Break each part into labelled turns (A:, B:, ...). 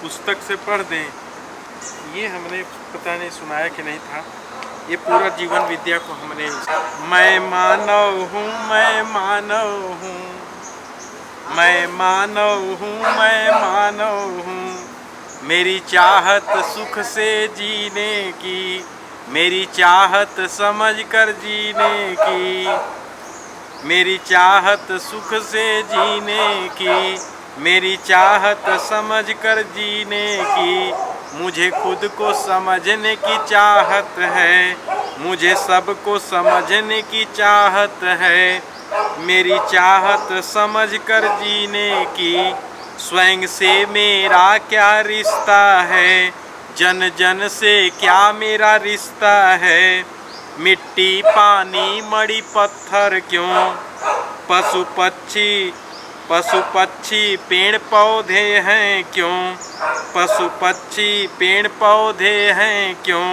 A: पुस्तक से पढ़ दें, ये हमने पता नहीं सुनाया कि नहीं था। ये पूरा जीवन विद्या को हमने मैं मानव हूँ, मैं मानव हूँ, मैं मानव हूँ, मैं मानव हूँ, मेरी चाहत सुख से जीने की, मेरी चाहत समझ कर जीने की, मेरी चाहत सुख से जीने की, मेरी चाहत समझ कर जीने की, मुझे खुद को समझने की चाहत है, मुझे सबको समझने की चाहत है, मेरी चाहत समझ कर जीने की, स्वयं से मेरा क्या रिश्ता है, जन जन से क्या मेरा रिश्ता है, मिट्टी पानी मड़ी पत्थर क्यों, पशु पक्षी पेड़ पौधे हैं क्यों, पशु पक्षी पेड़ पौधे हैं क्यों,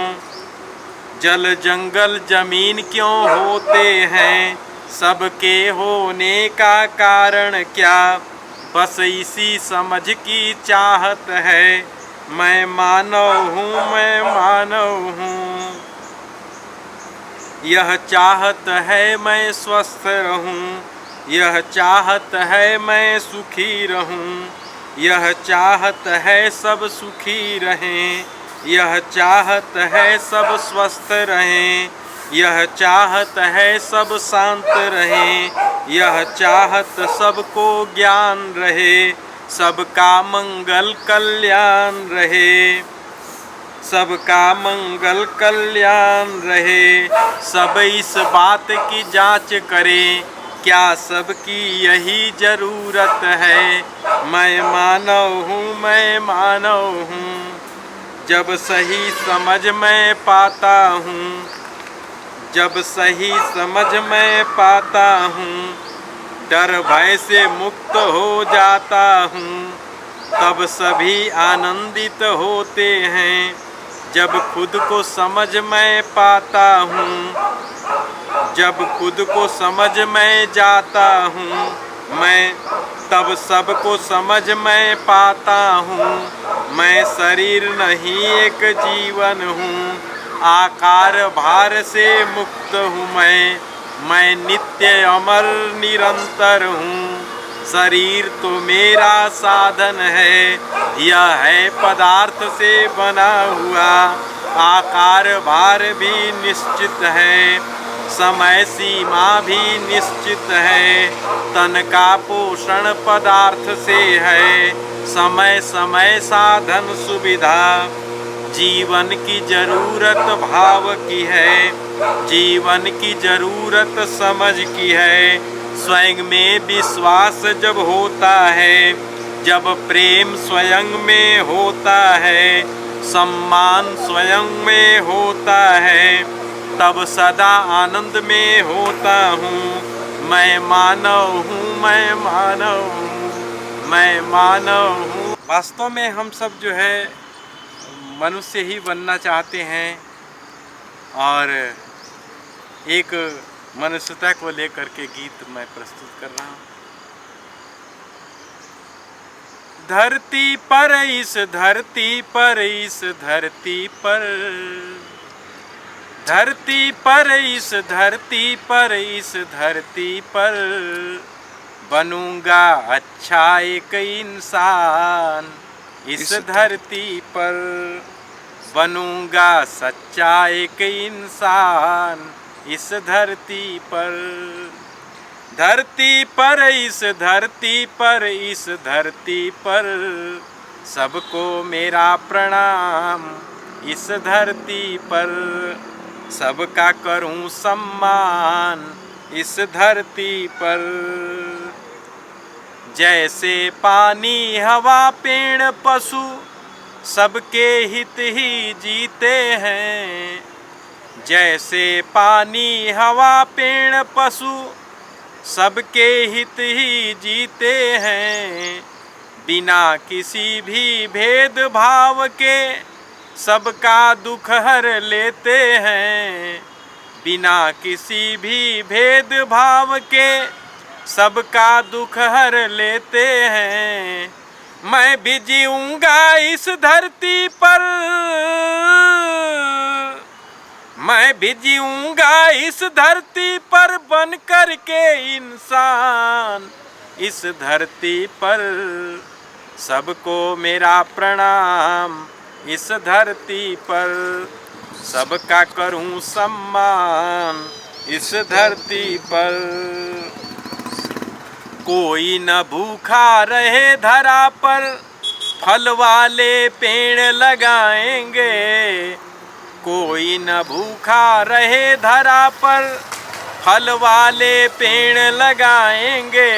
A: जल जंगल जमीन क्यों होते हैं, सबके होने का कारण क्या, बस इसी समझ की चाहत है, मैं मानव हूँ, मैं मानव हूँ, यह चाहत है मैं स्वस्थ रहूं, यह चाहत है मैं सुखी रहूं, यह चाहत है सब सुखी रहें, यह चाहत है सब स्वस्थ रहें, यह चाहत है सब शांत रहें, यह चाहत सबको ज्ञान रहे, सबका मंगल कल्याण रहे, सबका मंगल कल्याण रहे, सब इस बात की जांच करें, क्या सबकी यही जरूरत है, मैं मानव हूँ, मैं मानव हूँ, जब सही समझ मैं पाता हूँ, जब सही समझ मैं पाता हूँ, डर भय से मुक्त हो जाता हूँ, तब सभी आनंदित होते हैं, जब खुद को समझ मैं पाता हूँ, जब खुद को समझ मैं जाता हूँ, मैं तब सबको समझ मैं पाता हूँ, मैं शरीर नहीं एक जीवन हूँ, आकार भार से मुक्त हूँ मैं नित्य अमर निरंतर हूँ, शरीर तो मेरा साधन है, यह है पदार्थ से बना हुआ, आकार भार भी निश्चित है, समय सीमा भी निश्चित है, तन का पोषण पदार्थ से है, समय समय साधन सुविधा, जीवन की जरूरत भाव की है, जीवन की जरूरत समझ की है, स्वयं में विश्वास जब होता है, जब प्रेम स्वयं में होता है, सम्मान स्वयं में होता है, तब सदा आनंद में होता हूँ, मैं मानव हूँ, मैं मानव हूँ, मैं मानव हूँ। वास्तव में हम सब जो है मनुष्य ही बनना चाहते हैं और एक मनुष्यता को लेकर के गीत मैं प्रस्तुत कर रहा हूँ। धरती पर इस धरती पर इस धरती पर, धरती पर इस धरती पर इस धरती पर, बनूंगा अच्छा एक इंसान, इस धरती पर बनूंगा सच्चा एक इंसान, इस धरती पर, धरती पर इस धरती पर इस धरती पर, सबको मेरा प्रणाम, इस धरती पर सबका करूं सम्मान, इस धरती पर, जैसे पानी हवा पेड़ पशु सबके हित ही जीते हैं, जैसे पानी हवा पेड़ पशु सबके हित ही जीते हैं, बिना किसी भी भेदभाव के सबका दुख हर लेते हैं, बिना किसी भी भेदभाव के सबका दुख हर लेते हैं, मैं भी जीऊंगा इस धरती पर, मैं भी जीऊंगा इस धरती पर बन कर के इंसान। इस धरती पर सबको मेरा प्रणाम, इस धरती पर सबका करूं सम्मान। इस धरती पर कोई न भूखा रहे धरा पर, फल वाले पेड़ लगाएंगे। कोई न भूखा रहे धरा पर, फल वाले पेड़ लगाएंगे।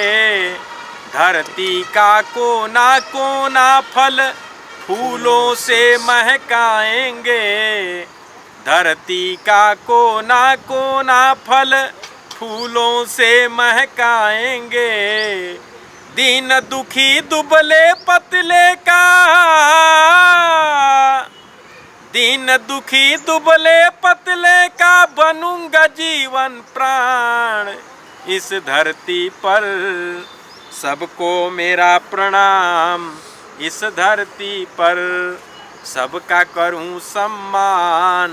A: धरती का कोना कोना फल फूलों से महकाएंगे। धरती का कोना कोना फल फूलों से महकाएंगे। दीन दुखी दुबले पतले का, दीन दुखी दुबले पतले का बनूंगा जीवन प्राण। इस धरती पर सबको मेरा प्रणाम, इस धरती पर सबका करूं सम्मान।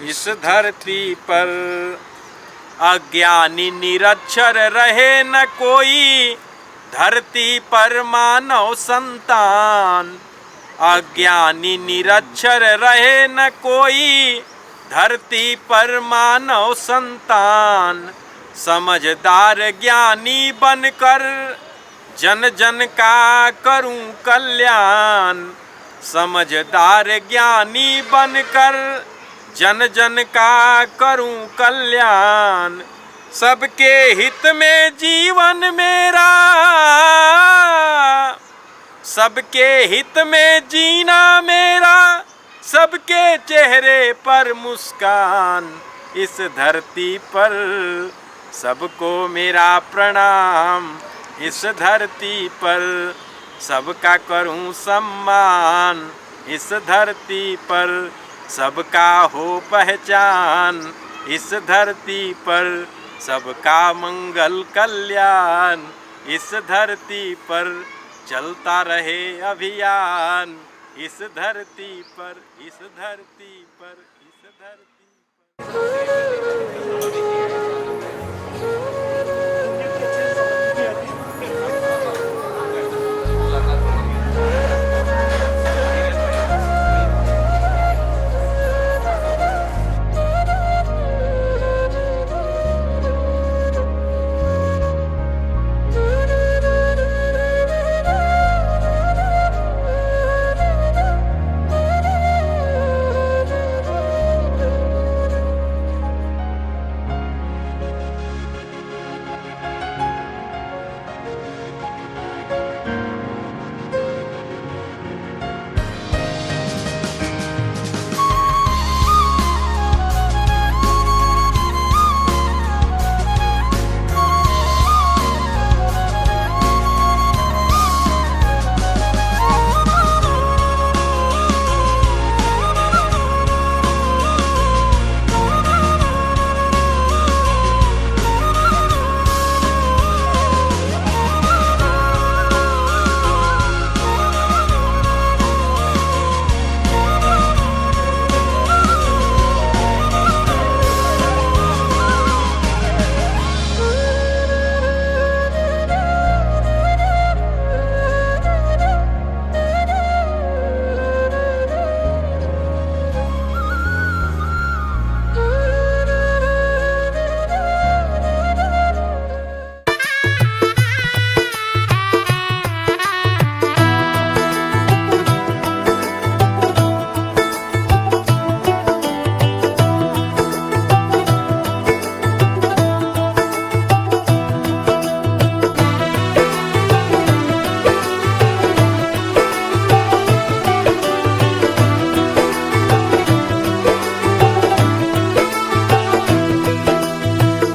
A: इस धरती पर अज्ञानी निरक्षर रहे न कोई, धरती पर मानव संतान। अज्ञानी निरक्षर रहे न कोई, धरती पर मानव संतान। समझदार ज्ञानी बनकर जन जन का करूं कल्याण। समझदार ज्ञानी बनकर जन जन का करूं कल्याण। सबके हित में जीवन मेरा, सबके हित में जीना मेरा, सबके चेहरे पर मुस्कान। इस धरती पर सबको मेरा प्रणाम, इस धरती पर सबका करूं सम्मान। इस धरती पर सबका हो पहचान। इस धरती पर सबका मंगल कल्याण। इस धरती पर चलता रहे अभियान। इस धरती पर, इस धरती पर, इस धरती पर।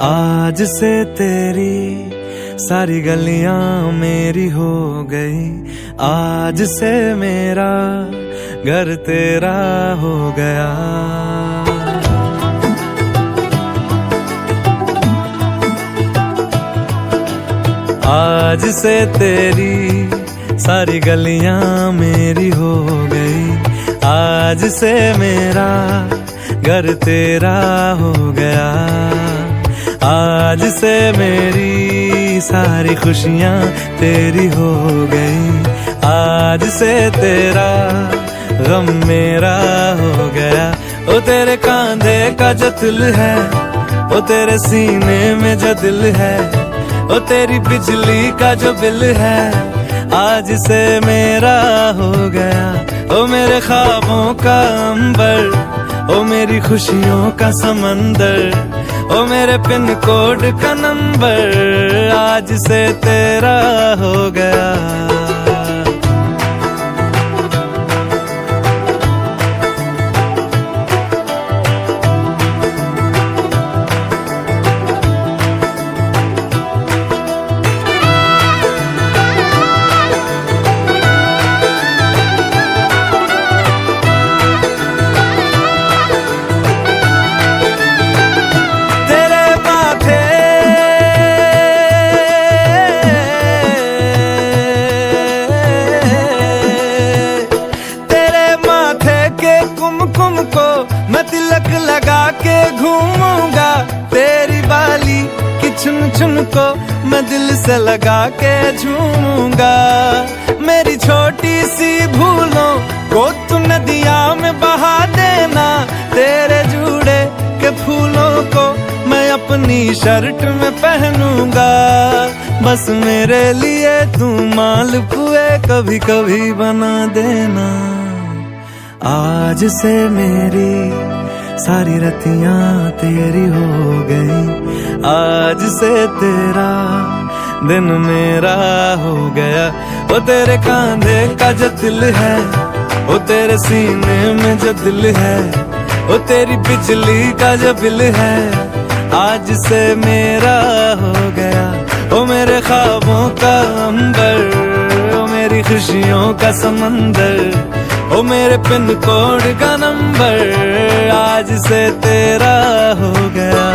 B: आज से तेरी सारी गलियां मेरी हो गई, आज से मेरा घर तेरा हो गया। आज से तेरी सारी गलियां मेरी हो गई। आज से मेरा घर तेरा हो गया। आज से मेरी सारी खुशियां तेरी हो गई। आज से तेरा गम मेरा हो गया। ओ तेरे कांधे का जो दिल है, ओ तेरे सीने में जो दिल है, ओ तेरी बिजली का जो बिल है, आज से मेरा हो गया। ओ मेरे ख्वाबों का अंबर, ओ मेरी खुशियों का समंदर, ओ मेरे पिन कोड का नंबर, आज से तेरा हो गया। मैं तिलक लगा के घूमूंगा, तेरी बाली की चुन चुन को मैं दिल से लगा के झूमूंगा। मेरी छोटी सी भूलों को तू नदिया में बहा देना, तेरे जूड़े के फूलों को मैं अपनी शर्ट में पहनूंगा। बस मेरे लिए तू मालपुए कभी कभी बना देना। आज से मेरी सारी रतियां तेरी हो गई। आज से तेरा दिन मेरा हो गया। वो तेरे कांधे का जो दिल है, वो तेरे सीने में जो दिल है, वो तेरी बिजली का जो बिल है, आज से मेरा हो गया। वो मेरे ख्वाबों का अंबर, वो मेरी खुशियों का समंदर, ओ मेरे पिन कोड का नंबर, आज से तेरा हो गया।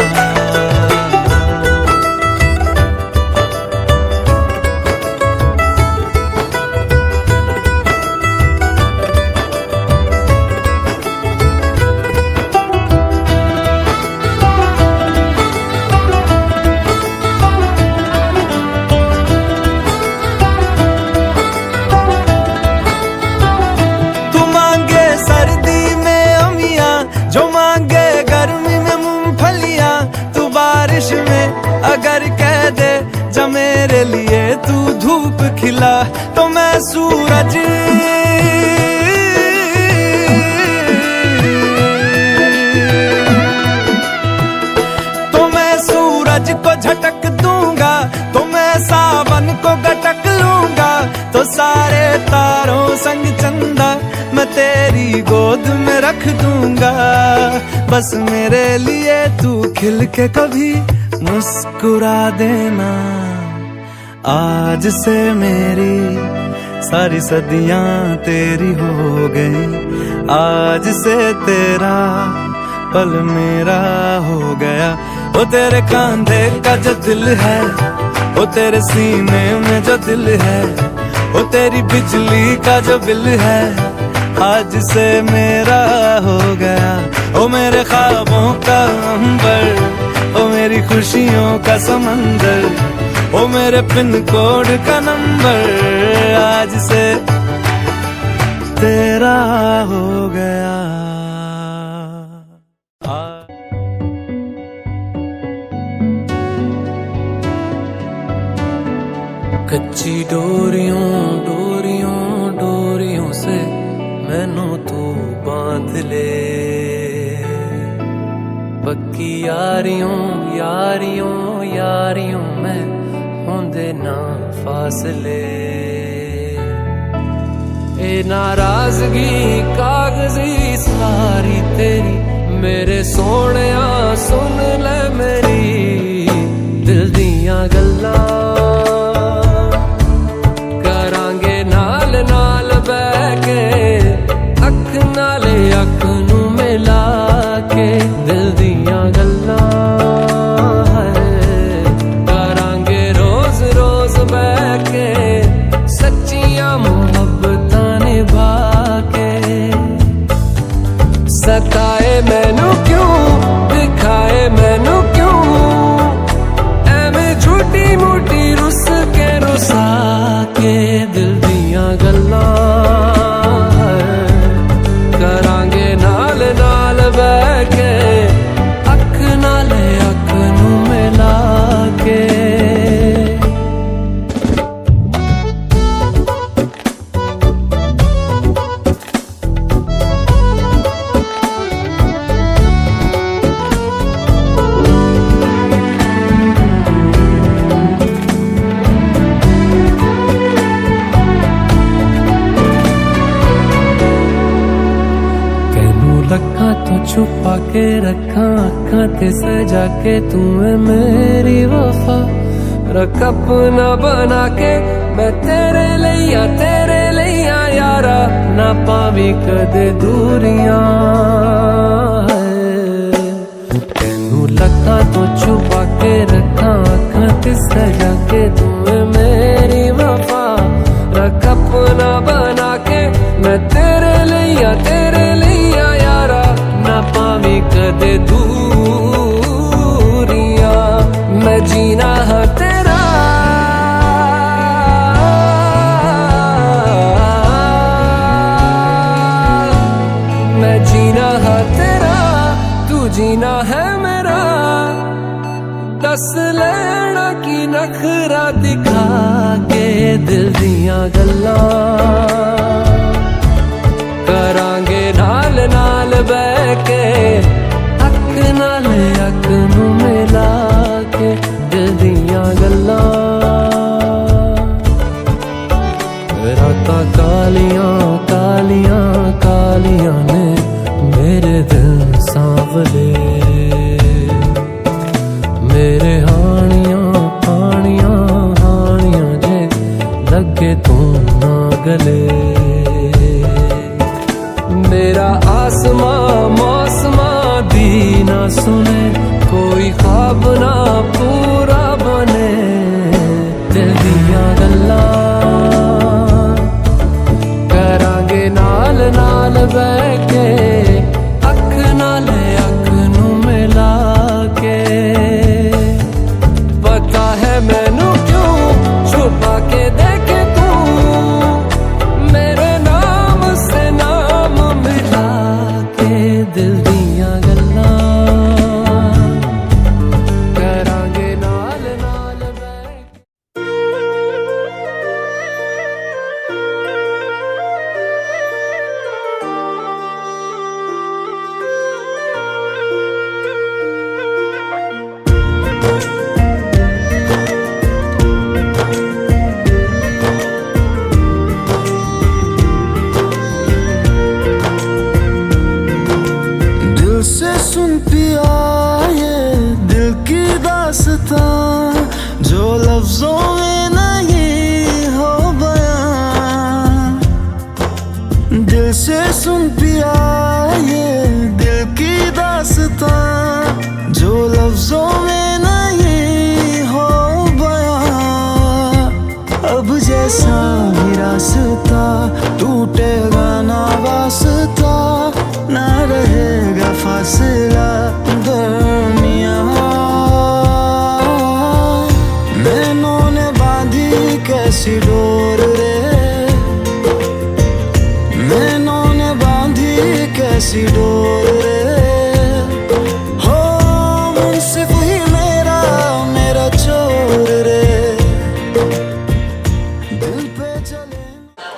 B: अगर कह दे जा मेरे लिए तू धूप खिला, तो मैं सूरज को झटक दूंगा, तो मैं सावन को गटक लूंगा। तो सारे तारों संग चंदा मैं तेरी गोद में रख दूंगा। बस मेरे लिए तू खिल के कभी मुस्कुरा देना। आज से मेरी सारी सदियां तेरी हो गई। आज से तेरा पल मेरा हो गया। वो तेरे कांधे का जो दिल है, वो तेरे सीने में जो दिल है, वो तेरी बिजली का जो बिल है, आज से मेरा हो गया। ओ मेरे ख्वाबों का अंबर, ओ मेरी खुशियों का समंदर, ओ मेरे पिन कोड का नंबर, आज से तेरा हो गया। कच्ची डोरियों डोरियों डोरियों से मैनू तू बांध ले। पक्की यारियों यारियों यारियों में होंदे ना फासले। ए नाराजगी कागजी सारी तेरी, मेरे सोहणिया सुन ले मेरी दिल दियां गल्लां। करांगे नाल नाल बैठ के, अख नाले अख नू मिला के, दिल दियां गल्लां करांगे रोज रोज बैठ के, सच्चियां
C: सताए मैनू क्यों, दिखाए मैनू क्यों, एवें झूठी मूठी रुस के रुसा के दिल दियां गल्लां करांगे नाल नाल बैठ के अख नाल अख नू मिला के। लखा तो छुपा के रखा अखा ते सजा के तू है मेरी वफा, रख अपना बना के मैं तेरे लिया यारा, ना पावी कदे दूरियां। तेनू लखा तो छुपा के रखा अखा ते सजा के तू है मेरी वफा, रख अपना बना के मैं तेरे लिया यारा, ना पावी कदे दूरियां। मैं जीना है तेरा, मैं जीना है तेरा, तू जीना है मेरा। दस लेना की नखरा दिखा के दिल दियां गल्लां करांगे नाल नाल बैठ के अख नाल अख नू मिला के दिल दियां गल्लां। रातां कालियां कालियां कालियां ने मेरे दिल सांवले, मेरे हानियां हानियां हानियां जे लगे तू ना गले। मेरा आसमां मौसमां दी ना सुने, कोई ख्वाब ना पूरा बने, दिल दियां गल्लां करांगे नाल नाल बैठ के अख नाल अख नू मिला के। पता है मैनू क्यों छुपा के देखे तू मेरे नाम से नाम मिला के, दिल दियां गल्लां करांगे नाल नाल बैठ।
B: दिल से सुन पिया ये दिल की दास्तां, जो लफ्जों में नहीं हो बयां। दिल से सुन पिया ये दिल की दास्तां, जो लफ्जों में नहीं हो बयां। अब जैसा ही रास्ता टूटेगा ना वास्ता, ना रहेगा फासला दरमियां। नैनों ने बांधी कैसी डोर रे, नैनों ने बांधी कैसी डोर रे। हो मुंसिफ ही मेरा मेरा चोर रे, दिल पे चले।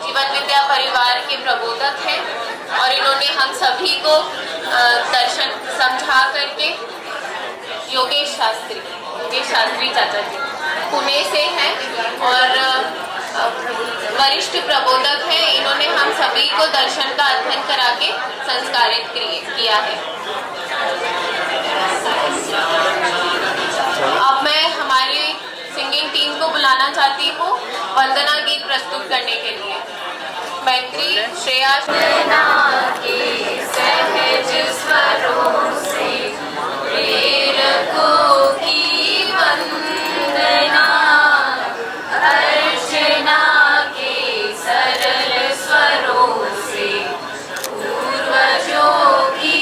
D: जीवन विद्या परिवार के प्रबोधक हैं और इन्होंने हम सभी को दर्शन समझा करके योगेश शास्त्री चाचा जी पुणे से हैं और वरिष्ठ प्रबोधक हैं। इन्होंने हम सभी को दर्शन का अध्ययन करा के संस्कारित किया है। अब मैं हमारी सिंगिंग टीम को बुलाना चाहती हूँ वंदना गीत प्रस्तुत करने के लिए। मैत्री श्रेया के सहज स्वरों से प्रेरकों की वंदना, अर्चना के सरल स्वरों से पूर्वजों की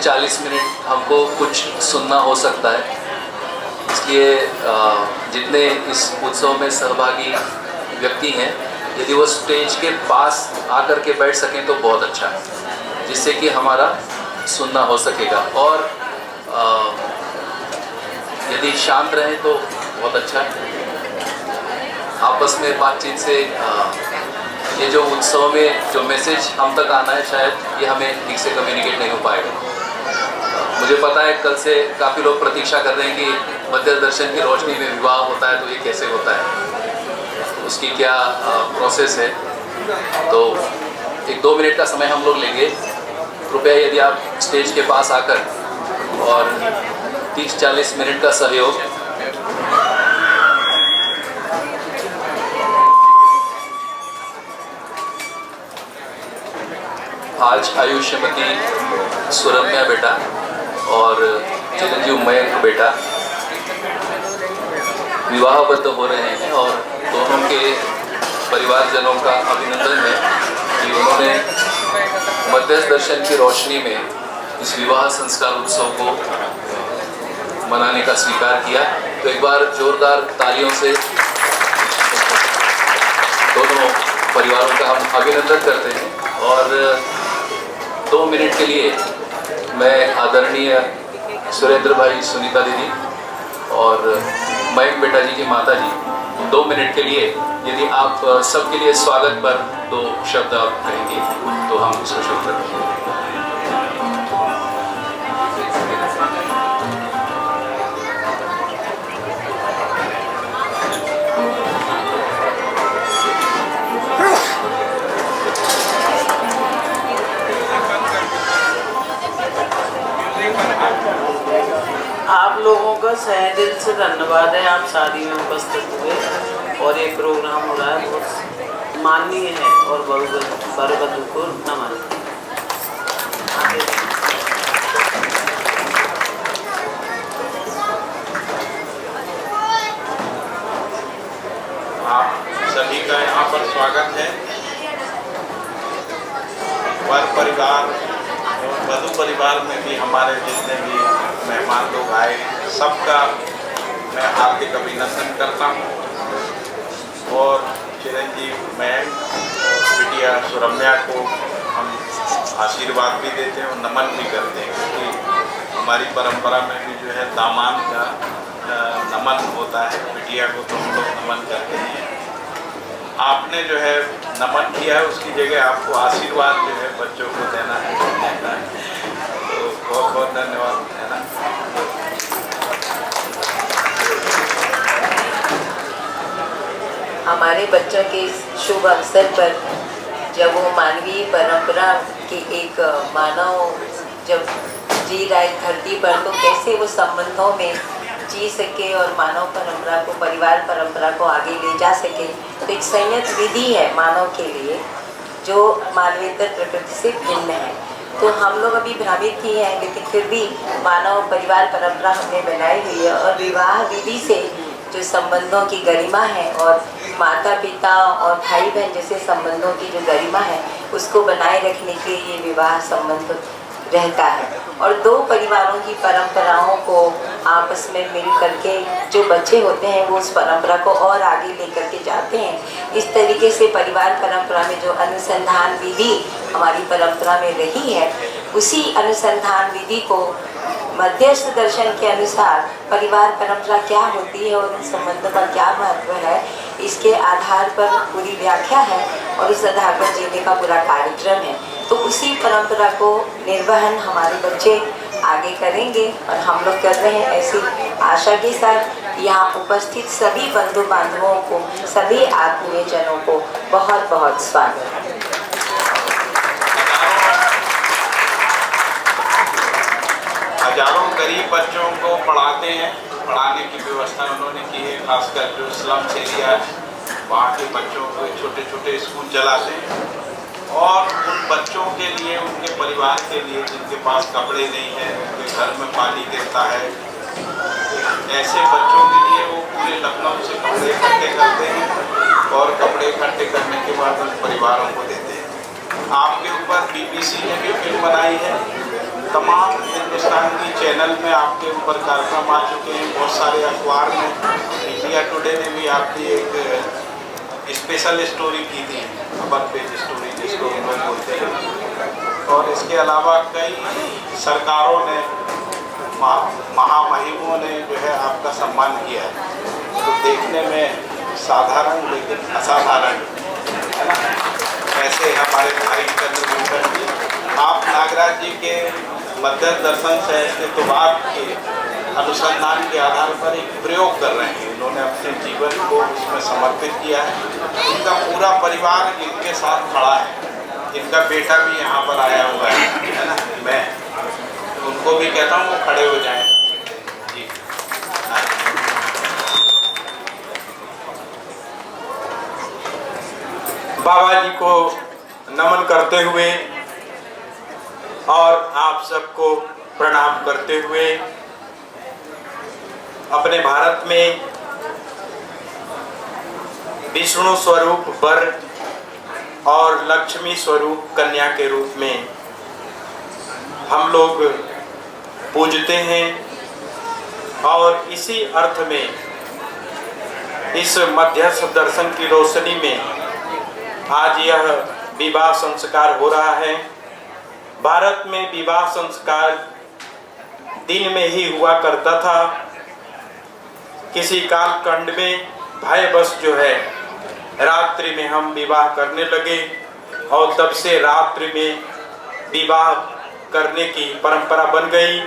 E: 30-40 मिनट हमको कुछ सुनना हो सकता है, इसलिए जितने इस उत्सव में सहभागी व्यक्ति हैं यदि वो स्टेज के पास आकर के बैठ सकें तो बहुत अच्छा है, जिससे कि हमारा सुनना हो सकेगा। और यदि शांत रहें तो बहुत अच्छा है। आपस में बातचीत से ये जो उत्सव में जो मैसेज हम तक आना है शायद ये हमें ठीक से कम्युनिकेट नहीं हो पाएगा। मुझे पता है कल से काफ़ी लोग प्रतीक्षा कर रहे हैं कि मध्य दर्शन की रोशनी में विवाह होता है तो ये कैसे होता है, उसकी क्या प्रोसेस है। तो 1-2 मिनट का समय हम लोग लेंगे। कृपया यदि आप स्टेज के पास आकर और 30-40 मिनट का सहयोग। आज आयुष्यमती सुरम्या बेटा और चिरंजीव मयंक बेटा विवाहबद्ध हो रहे हैं और दोनों के परिवारजनों का अभिनंदन है कि उन्होंने मध्यस्थ दर्शन की रोशनी में इस विवाह संस्कार उत्सव को मनाने का स्वीकार किया। तो एक बार जोरदार तालियों से दोनों परिवारों का हम अभिनंदन करते हैं। और 2 मिनट के लिए मैं आदरणीय सुरेंद्र भाई, सुनीता दीदी और मयंक बेटा जी की माता जी 2 मिनट के लिए यदि आप सबके लिए स्वागत पर 2 शब्द आप कहेंगे तो हम उसको शुरू करेंगे।
F: आप लोगों का सहे दिल से धन्यवाद है, आप शादी में उपस्थित हुए और ये प्रोग्राम हो रहा है बहुत माननीय है और वरवधू को नमन।
A: आप सभी का यहाँ पर स्वागत है। वर परिवार और वधू परिवार में भी हमारे जितने भी मेहमान लोग आए सबका मैं हार्दिक अभिनंदन करता हूँ। और चिरंजीव मयंक और बिटिया सुरम्या को हम आशीर्वाद भी देते हैं और नमन भी करते हैं, क्योंकि हमारी परंपरा में भी जो है दामाद का नमन होता है, बिटिया को तो हम लोग नमन करते हैं। आपने जो है नमन किया है उसकी जगह आपको आशीर्वाद जो है बच्चों को देना है, तो बहुत बहुत धन्यवाद, है ना।
G: हमारे बच्चों के इस शुभ अवसर पर जब वो मानवीय परंपरा की एक मानव जब जी रहा है धरती पर, तो कैसे वो संबंधों में जी सके और मानव परंपरा को, परिवार परंपरा को आगे ले जा सके। तो एक संयत विधि है मानव के लिए जो मानवेतर प्रकृति से भिन्न है। तो हम लोग अभी भ्रमित ही हैं, लेकिन फिर भी मानव परिवार परंपरा हमने बनाई हुई है और विवाह विधि से जो संबंधों की गरिमा है और माता पिता और भाई बहन जैसे संबंधों की जो गरिमा है उसको बनाए रखने के लिए विवाह संबंध रहता है। और 2 परिवारों की परंपराओं को आपस में मिल करके जो बच्चे होते हैं वो उस परंपरा को और आगे लेकर के जाते हैं। इस तरीके से परिवार परंपरा में जो अनुसंधान विधि हमारी परंपरा में रही है, उसी अनुसंधान विधि को मध्यस्थ दर्शन के अनुसार परिवार परंपरा क्या होती है और उन संबंधों का क्या महत्व है, इसके आधार पर पूरी व्याख्या है और उस आधार पर जीने का पूरा कार्यक्रम है। तो उसी परंपरा को निर्वहन हमारे बच्चे आगे करेंगे और हम लोग कर रहे हैं। ऐसी आशा के साथ यहाँ उपस्थित सभी बंधु बांधवों को, सभी आत्मीयजनों को बहुत बहुत स्वागत।
A: हजारों गरीब बच्चों को पढ़ाते हैं, पढ़ाने की व्यवस्था उन्होंने की है, खासकर जो स्लम्स एरिया है वहाँ के बच्चों को छोटे छोटे स्कूल चलाते हैं। और उन बच्चों के लिए, उनके परिवार के लिए जिनके पास कपड़े नहीं हैं, उनके घर में पानी गिरता है, ऐसे बच्चों के लिए वो पूरे लखनऊ से कपड़े इकट्ठे करते हैं और कपड़े इकट्ठे करने के बाद उन परिवारों को देते हैं। आपके ऊपर BBC ने भी फिल्म बनाई है
H: तमाम हिंदुस्तान की चैनल में आपके ऊपर कार्यक्रम आ चुके हैं, बहुत सारे अखबार में, इंडिया टुडे ने भी आपकी एक स्पेशल स्टोरी की थी, खबर पेज स्टोरी जिसको हम लोग बोलते हैं। और इसके अलावा कई सरकारों ने, महामहिमों ने जो है आपका सम्मान किया है। तो देखने में साधारण लेकिन असाधारण है ना। ऐसे हमारे भाई चंद्रभूषण जी, आप नागराज जी के मध्य दर्शन से अस्तित्ववाद के अनुसंधान के आधार पर एक प्रयोग कर रहे हैं। उन्होंने अपने जीवन को उसमें समर्पित किया है। इनका पूरा परिवार इनके साथ खड़ा है। इनका बेटा भी यहाँ पर आया हुआ है ना। मैं उनको भी कहता हूँ वो खड़े हो जाएं। जी
A: बाबा जी को नमन करते हुए और आप सबको प्रणाम करते हुए अपने भारत में विष्णु स्वरूप वर और लक्ष्मी स्वरूप कन्या के रूप में हम लोग पूजते हैं। और इसी अर्थ में इस मध्यस्थ दर्शन की रोशनी में आज यह विवाह संस्कार हो रहा है। भारत में विवाह संस्कार दिन में ही हुआ करता था। किसी कालखंड में भयवश जो है रात्रि में हम विवाह करने लगे और तब से रात्रि में विवाह करने की परंपरा बन गई।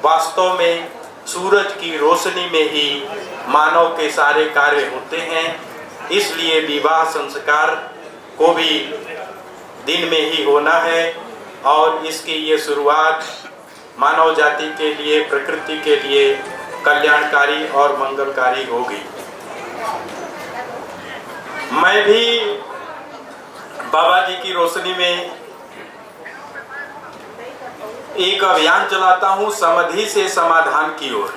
A: वास्तव में सूरज की रोशनी में ही मानव के सारे कार्य होते हैं। इसलिए विवाह संस्कार को भी दिन में ही होना है और इसकी ये शुरुआत मानव जाति के लिए, प्रकृति के लिए कल्याणकारी और मंगलकारी होगी। मैं भी बाबा जी की रोशनी में एक अभियान चलाता हूं, समाधि से समाधान की ओर।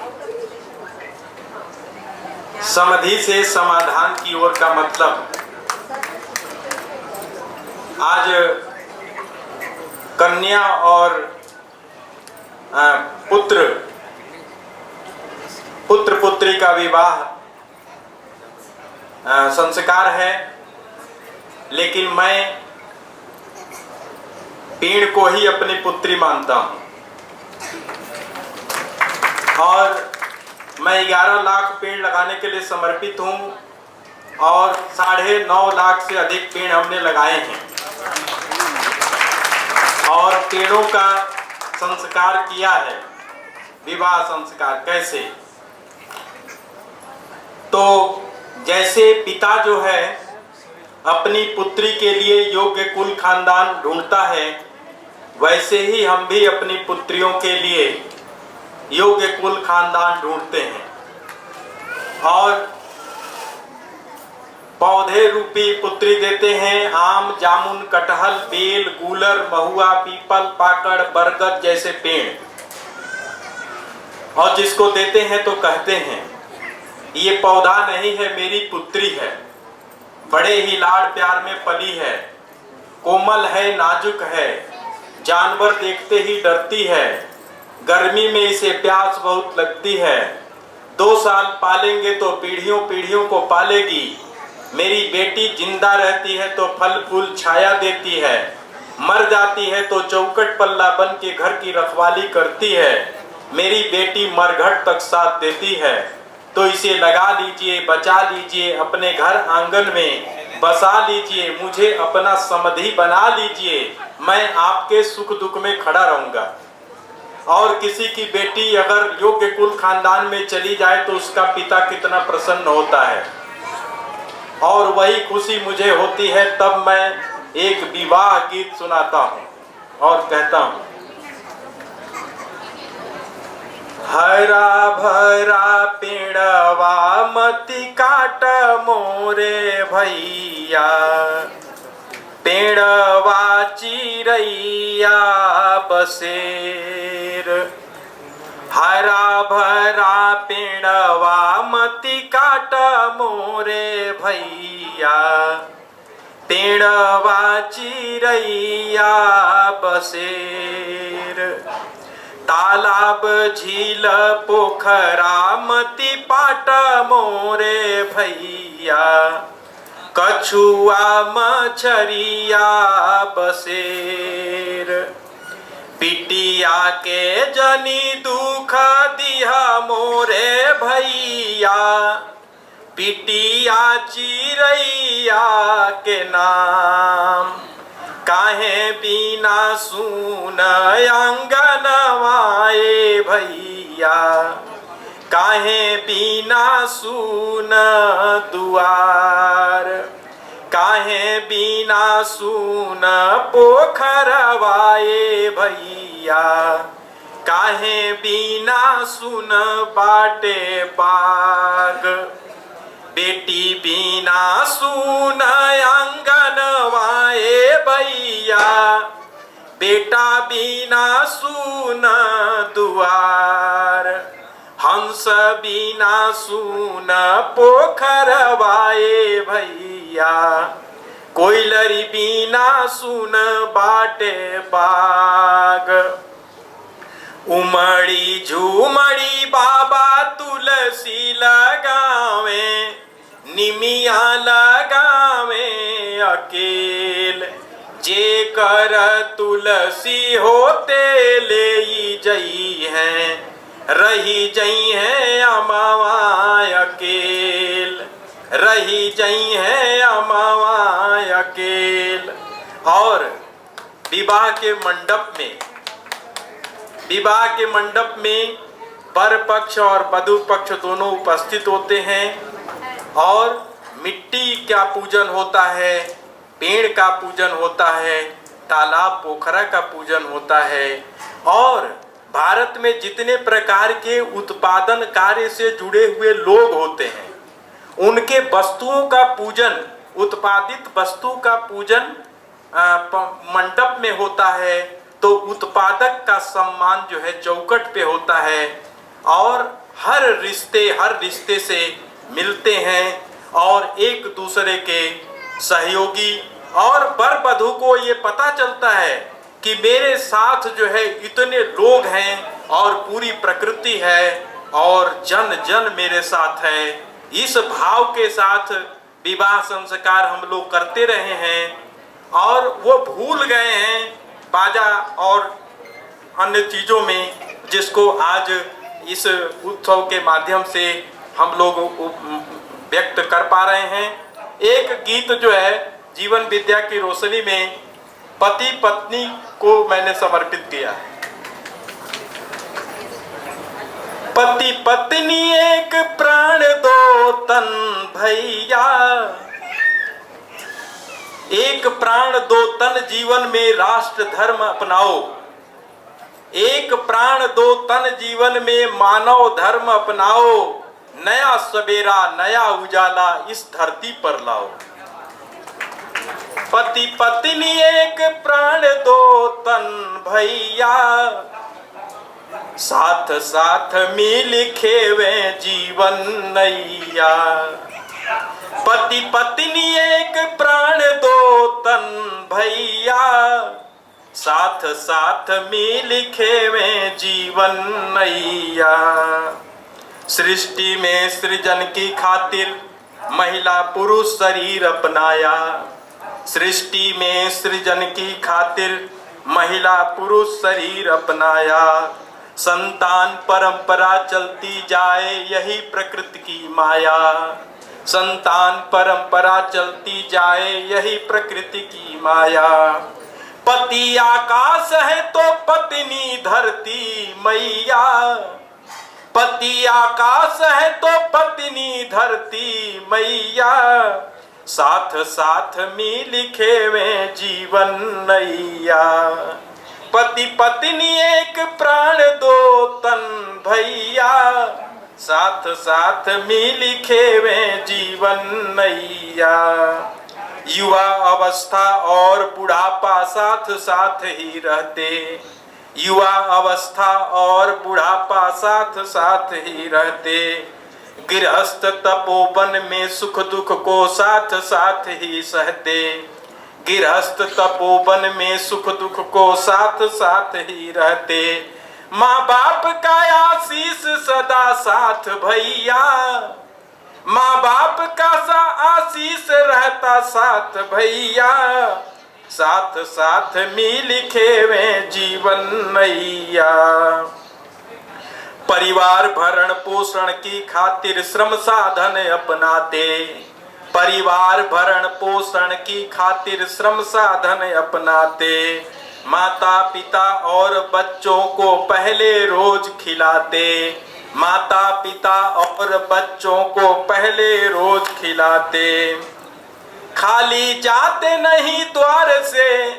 A: समाधि से समाधान की ओर का मतलब आज कन्या और पुत्र पुत्री का विवाह संस्कार है, लेकिन मैं पेड़ को ही अपनी पुत्री मानता हूं। और मैं 11 लाख पेड़ लगाने के लिए समर्पित हूं और 9.5 लाख से अधिक पेड़ हमने लगाए हैं और पेड़ों का संस्कार किया है। विवाह संस्कार कैसे? तो जैसे पिता जो है अपनी पुत्री के लिए योग्य कुल खानदान ढूंढता है, वैसे ही हम भी अपनी पुत्रियों के लिए योग्य कुल खानदान ढूंढते हैं और पौधे रूपी पुत्री देते हैं। आम, जामुन, कटहल, बेल, गूलर, महुआ, पीपल, पाकड़, बरगद जैसे पेड़। और जिसको देते हैं तो कहते हैं ये पौधा नहीं है, मेरी पुत्री है, बड़े ही लाड़ प्यार में पली है, कोमल है, नाजुक है, जानवर देखते ही डरती है, गर्मी में इसे प्यास बहुत लगती है, 2 साल पालेंगे तो पीढ़ियों पीढ़ियों को पालेगी, मेरी बेटी जिंदा रहती है तो फल फूल छाया देती है, मर जाती है तो चौकट पल्ला बन के घर की रखवाली करती है, मेरी बेटी मरघट तक साथ देती है। तो इसे लगा लीजिए, बचा लीजिए, अपने घर आंगन में बसा लीजिए, मुझे अपना समधी बना लीजिए, मैं आपके सुख दुख में खड़ा रहूंगा। और किसी की बेटी अगर योग्य कुल खानदान में चली जाए तो उसका पिता कितना प्रसन्न होता है और वही खुशी मुझे होती है। तब मैं एक विवाह गीत सुनाता हूँ और कहता हूँ, हरा भरा पेड़वा मती काट मोरे भैया, पेड़वा चिरैया बसेर, हरा भरा पेड़वा मती काट मोरे भैया, पेड़वा चिरैया बसेर, तालाब झील पोखरा मती पाट मोरे भैया, कछुआ मछरिया बसेर। पिटिया के जनी दुख दिहा मोरे भैया, पिटिया चिरैया के नाम। काहे बिना सुन आंगनवाए भैया, काहे बिना सुन दुआर। काहे बिना सुन पोखरवाए भैया, काहे बिना सुन बाटे बाग। बेटी बिना सुन आंगनवाए भैया, बेटा बिना सुन दुआर। हंस बिना सुन पोखरवाए भैया, कोयलरी बिना सुन बाटे बाग। उमड़ी झूमड़ी बाबा तुलसी लगावे, निमिया लगावे अकेल। जे कर तुलसी होते ले जई हैं, रही जई हैं अमावा अकेल, रही जई हैं अमावा अकेल। और विवाह के मंडप में वर पक्ष और वधू पक्ष दोनों उपस्थित होते हैं और मिट्टी का पूजन होता है, पेड़ का पूजन होता है, तालाब पोखरा का पूजन होता है। और भारत में जितने प्रकार के उत्पादन कार्य से जुड़े हुए लोग होते हैं, उनके वस्तुओं का पूजन, उत्पादित वस्तु का पूजन मंडप में होता है। तो उत्पादक का सम्मान जो है चौखट पे होता है और हर रिश्ते से मिलते हैं और एक दूसरे के सहयोगी। और वर वधू को ये पता चलता है कि मेरे साथ जो है इतने लोग हैं और पूरी प्रकृति है और जन जन मेरे साथ है। इस भाव के साथ विवाह संस्कार हम लोग करते रहे हैं और वो भूल गए हैं बाजा और अन्य चीज़ों में, जिसको आज इस उत्सव के माध्यम से हम लोग व्यक्त कर पा रहे हैं। एक गीत जो है जीवन विद्या की रोशनी में पति पत्नी को मैंने समर्पित किया है। पति पत्नी एक प्राण दो तन भैया, एक प्राण दो तन जीवन में राष्ट्र धर्म अपनाओ। एक प्राण दो तन जीवन में मानव धर्म अपनाओ। नया सवेरा नया उजाला इस धरती पर लाओ। पति पत्नी एक प्राण दो तन भैया, साथ साथ मिल खेवे जीवन नैया। पति पत्नी एक प्राण दो तन भैया, साथ साथ मिल खेवे जीवन नैया। सृष्टि में सृजन की खातिर महिला पुरुष शरीर अपनाया। सृष्टि में सृजन की खातिर महिला पुरुष शरीर अपनाया। संतान परंपरा चलती जाए यही प्रकृति की माया। संतान परंपरा चलती जाए यही प्रकृति की माया। पति आकाश है तो पत्नी धरती मैया। पति आकाश है तो पत्नी धरती मैया। साथ साथ मिल खेवे जीवन नैया। पति पत्नी एक प्राण दो तन भैया, साथ साथ मिल खेवे जीवन नैया। युवा अवस्था और बुढ़ापा साथ साथ ही रहते। युवा अवस्था और बुढ़ापा साथ साथ ही रहते। गृहस्थ तपोवन में सुख दुख को साथ साथ ही सहते। गृहस्थ तपोवन में सुख दुख को साथ साथ ही रहते। माँ बाप का आशीष सदा साथ भैया, माँ बाप का आशीष रहता साथ भैया, साथ साथ मिल खेवे जीवन नैया। परिवार भरण पोषण की खातिर श्रम साधन अपनाते, परिवार भरण पोषण की खातिर श्रम साधन अपनाते, माता पिता और बच्चों को पहले रोज खिलाते, माता पिता और बच्चों को पहले रोज खिलाते। खाली जाते नहीं द्वार से,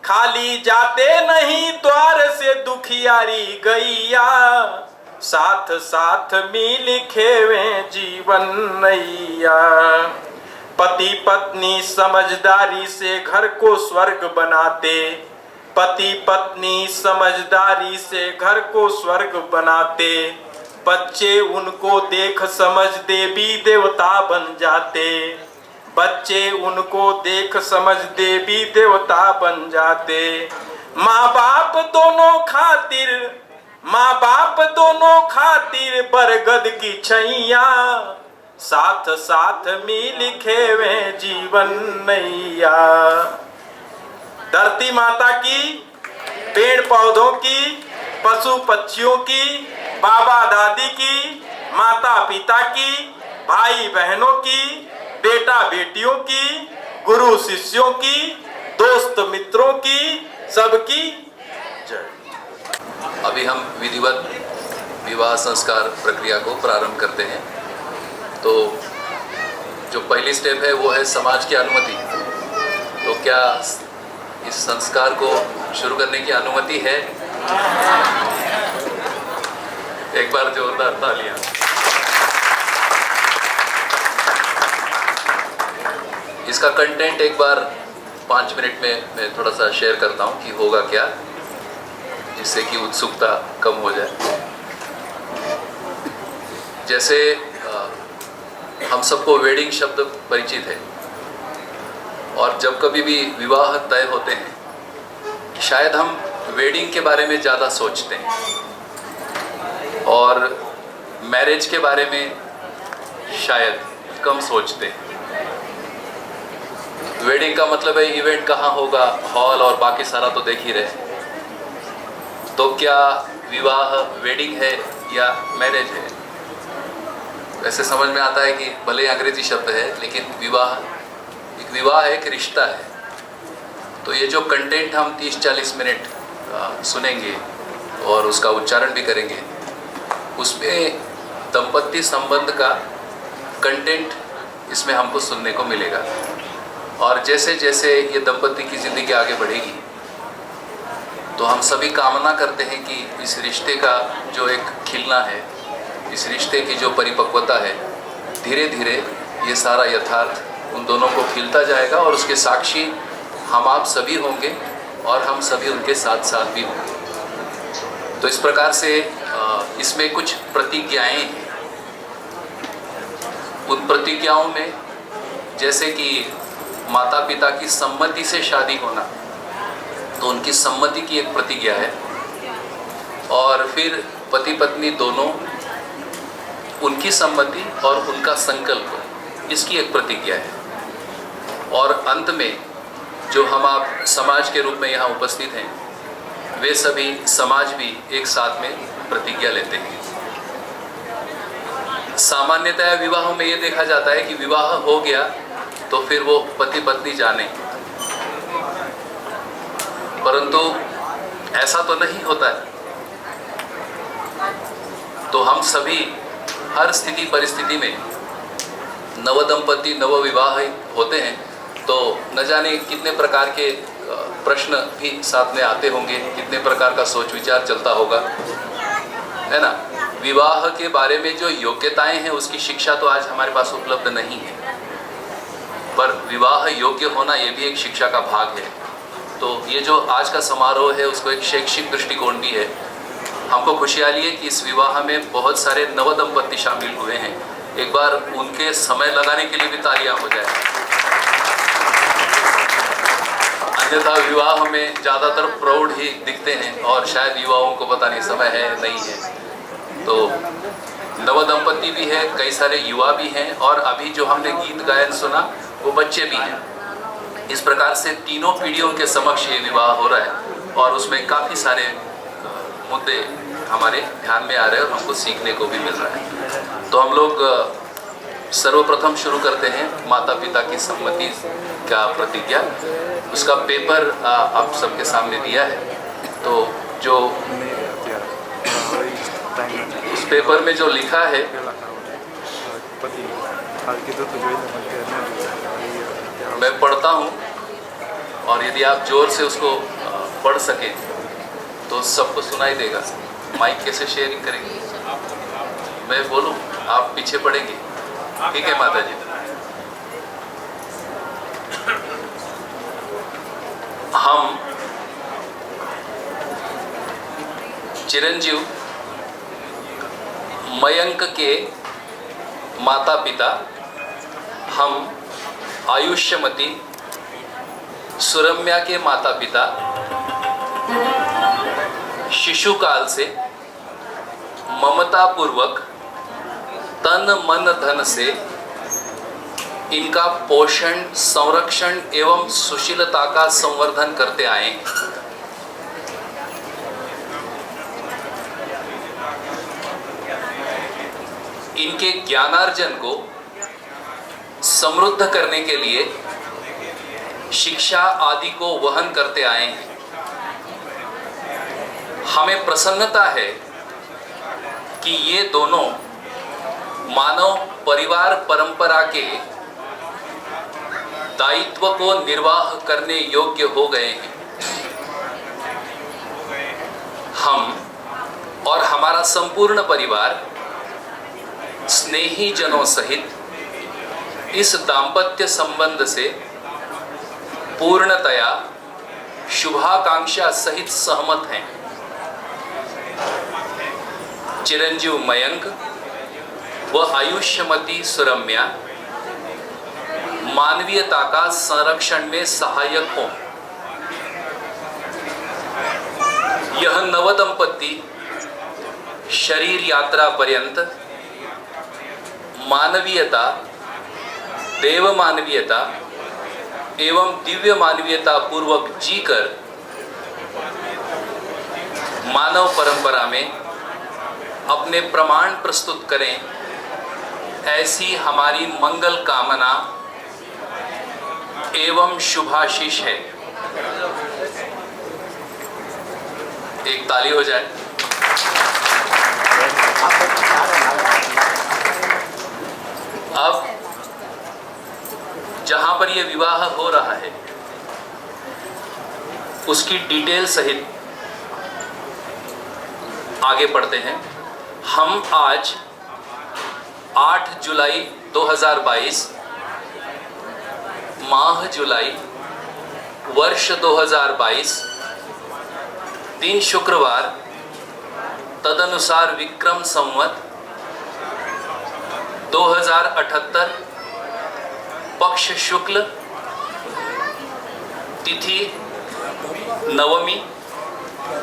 A: खाली जाते नहीं द्वार से दुखियारी गैया, साथ साथ मिल खेवे जीवन नैया। पति पत्नी समझदारी से घर को स्वर्ग बनाते, पति पत्नी समझदारी से घर को स्वर्ग बनाते, बच्चे उनको देख समझ देवी देवता बन जाते, बच्चे उनको देख समझ देवी देवता बन जाते। माँ बाप दोनों खातिर, माँ बाप दोनों खातिर बरगद की छैया, साथ साथ मिल खेवे जीवन नैया। धरती माता की, पेड़ पौधों की, पशु पक्षियों की, बाबा दादी की, माता पिता की, भाई बहनों की, बेटा बेटियों की, गुरु शिष्यों की, दोस्त मित्रों की, सबकी जय।
E: अभी हम विधिवत विवाह संस्कार प्रक्रिया को प्रारंभ करते हैं। तो जो पहली स्टेप है वो है समाज की अनुमति। तो क्या इस संस्कार को शुरू करने की अनुमति है? एक बार जोरदार तालियां। इसका कंटेंट एक बार 5 मिनट में मैं थोड़ा सा शेयर करता हूँ कि होगा क्या, जिससे कि उत्सुकता कम हो जाए। जैसे हम सबको वेडिंग शब्द परिचित है, और जब कभी भी विवाह तय होते हैं शायद हम वेडिंग के बारे में ज़्यादा सोचते हैं और मैरिज के बारे में शायद कम सोचते हैं। वेडिंग का मतलब है इवेंट कहाँ होगा, हॉल और बाकी सारा तो देख ही रहे। तो क्या विवाह वेडिंग है या मैरिज है? वैसे समझ में आता है कि भले अंग्रेजी शब्द है, लेकिन विवाह एक रिश्ता है। तो ये जो कंटेंट हम 30-40 मिनट सुनेंगे और उसका उच्चारण भी करेंगे, उसमें दंपत्ति संबंध का कंटेंट इसमें हमको सुनने को मिलेगा। और जैसे जैसे ये दंपत्ति की ज़िंदगी आगे बढ़ेगी तो हम सभी कामना करते हैं कि इस रिश्ते का जो एक खिलना है, इस रिश्ते की जो परिपक्वता है, धीरे धीरे ये सारा यथार्थ उन दोनों को खिलता जाएगा और उसके साक्षी हम आप सभी होंगे और हम सभी उनके साथ साथ भी होंगे। तो इस प्रकार से इसमें कुछ प्रतिज्ञाएं हैं। उन प्रतिज्ञाओं में जैसे कि माता पिता की सम्मति से शादी होना, तो उनकी सम्मति की एक प्रतिज्ञा है। और फिर पति पत्नी दोनों, उनकी सम्मति और उनका संकल्प, इसकी एक प्रतिज्ञा है। और अंत में जो हम आप समाज के रूप में यहाँ उपस्थित हैं, वे सभी समाज भी एक साथ में प्रतिज्ञा लेते हैं। सामान्यतः विवाहों में ये देखा जाता है कि विवाह हो गया तो फिर वो पति पत्नी जाने, परंतु ऐसा तो नहीं होता है। तो हम सभी हर स्थिति परिस्थिति में नवदंपति नवविवाह होते हैं, तो न जाने कितने प्रकार के प्रश्न भी साथ में आते होंगे, कितने प्रकार का सोच विचार चलता होगा, है ना। विवाह के बारे में जो योग्यताएं हैं उसकी शिक्षा तो आज हमारे पास उपलब्ध नहीं है, पर विवाह योग्य होना ये भी एक शिक्षा का भाग है। तो ये जो आज का समारोह है उसको एक शैक्षिक दृष्टिकोण भी है। हमको खुशहाली है कि इस विवाह में बहुत सारे नवदंपति शामिल हुए हैं। एक बार उनके समय लगाने के लिए भी तालियां हो जाए। अन्यथा विवाह में ज़्यादातर प्रौढ़ ही दिखते हैं और शायद युवाओं को पता नहीं समय है नहीं है। तो नवदंपति भी है, कई सारे युवा भी हैं और अभी जो हमने गीत गायन सुना वो बच्चे भी हैं। इस प्रकार से तीनों पीढ़ियों के समक्ष ये विवाह हो रहा है और उसमें काफ़ी सारे मुद्दे हमारे ध्यान में आ रहे हैं और हमको सीखने को भी मिल रहा है। तो हम लोग सर्वप्रथम शुरू करते हैं माता पिता की सम्मति का प्रतिज्ञा। उसका पेपर आप सबके सामने दिया है। तो जो उस पेपर में जो लिखा है मैं पढ़ता हूँ और यदि आप जोर से उसको पढ़ सकें तो सबको सुनाई देगा। माइक कैसे शेयरिंग करेंगे? मैं बोलूँ, आप पीछे पड़ेंगे? ठीक है माता जी। हम चिरंजीव मयंक के माता पिता, हम आयुष्यमती सुरम्या के माता पिता शिशुकाल से ममता पूर्वक तन मन धन से इनका पोषण, संरक्षण एवं सुशीलता का संवर्धन करते आए। इनके ज्ञानार्जन को समृद्ध करने के लिए शिक्षा आदि को वहन करते आए हैं। हमें प्रसन्नता है कि ये दोनों मानव परिवार परंपरा के दायित्व को निर्वाह करने योग्य हो गए हैं। हम और हमारा संपूर्ण परिवार स्नेही जनों सहित इस दाम्पत्य संबंध से पूर्णतया शुभाकांक्षा सहित सहमत हैं। चिरंजीव मयंक व आयुष्यमती सुरम्या मानवीयता का संरक्षण में सहायक हों। यह नवदंपति शरीर यात्रा पर्यंत मानवीयता, देव मानवीयता एवं दिव्य मानवीयता पूर्वक जीकर मानव परंपरा में अपने प्रमाण प्रस्तुत करें, ऐसी हमारी मंगल कामना एवं शुभाशीष है। एक ताली हो जाए। अब जहां पर यह विवाह हो रहा है उसकी डिटेल सहित आगे बढ़ते हैं। हम आज 8 जुलाई 2022 माह जुलाई वर्ष 2022 दिन शुक्रवार तदनुसार विक्रम संवत 2078 पक्ष शुक्ल तिथि नवमी,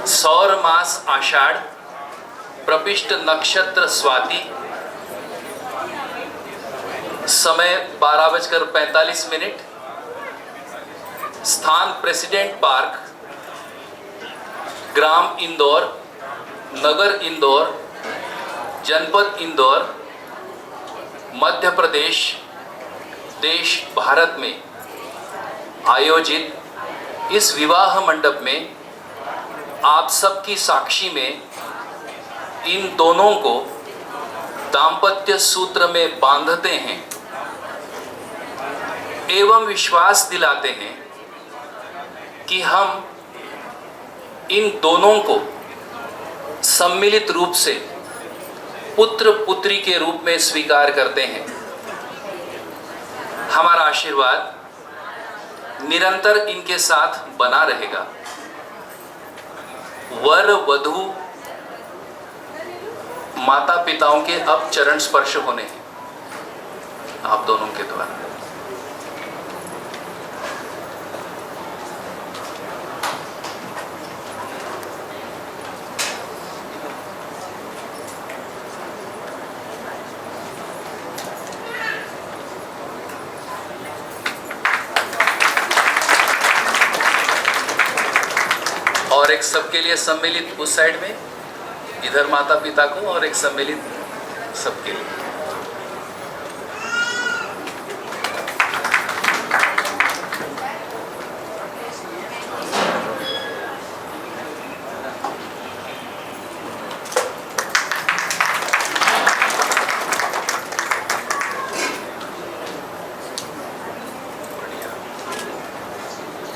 E: सौर मास आषाढ़, प्रपिष्ट नक्षत्र स्वाति, समय 12:45, स्थान प्रेसिडेंट पार्क, ग्राम इंदौर, नगर इंदौर, जनपद इंदौर, मध्य प्रदेश, देश भारत में आयोजित इस विवाह मंडप में आप सबकी साक्षी में इन दोनों को दाम्पत्य सूत्र में बांधते हैं एवं विश्वास दिलाते हैं कि हम इन दोनों को सम्मिलित रूप से पुत्र पुत्री के रूप में स्वीकार करते हैं। हमारा आशीर्वाद निरंतर इनके साथ बना रहेगा। वर वधू माता पिताओं के अब चरण स्पर्श होने हैं आप दोनों के द्वारा। और एक सबके लिए सम्मिलित उस साइड में, इधर माता पिता को, और एक सम्मिलित सबके लिए।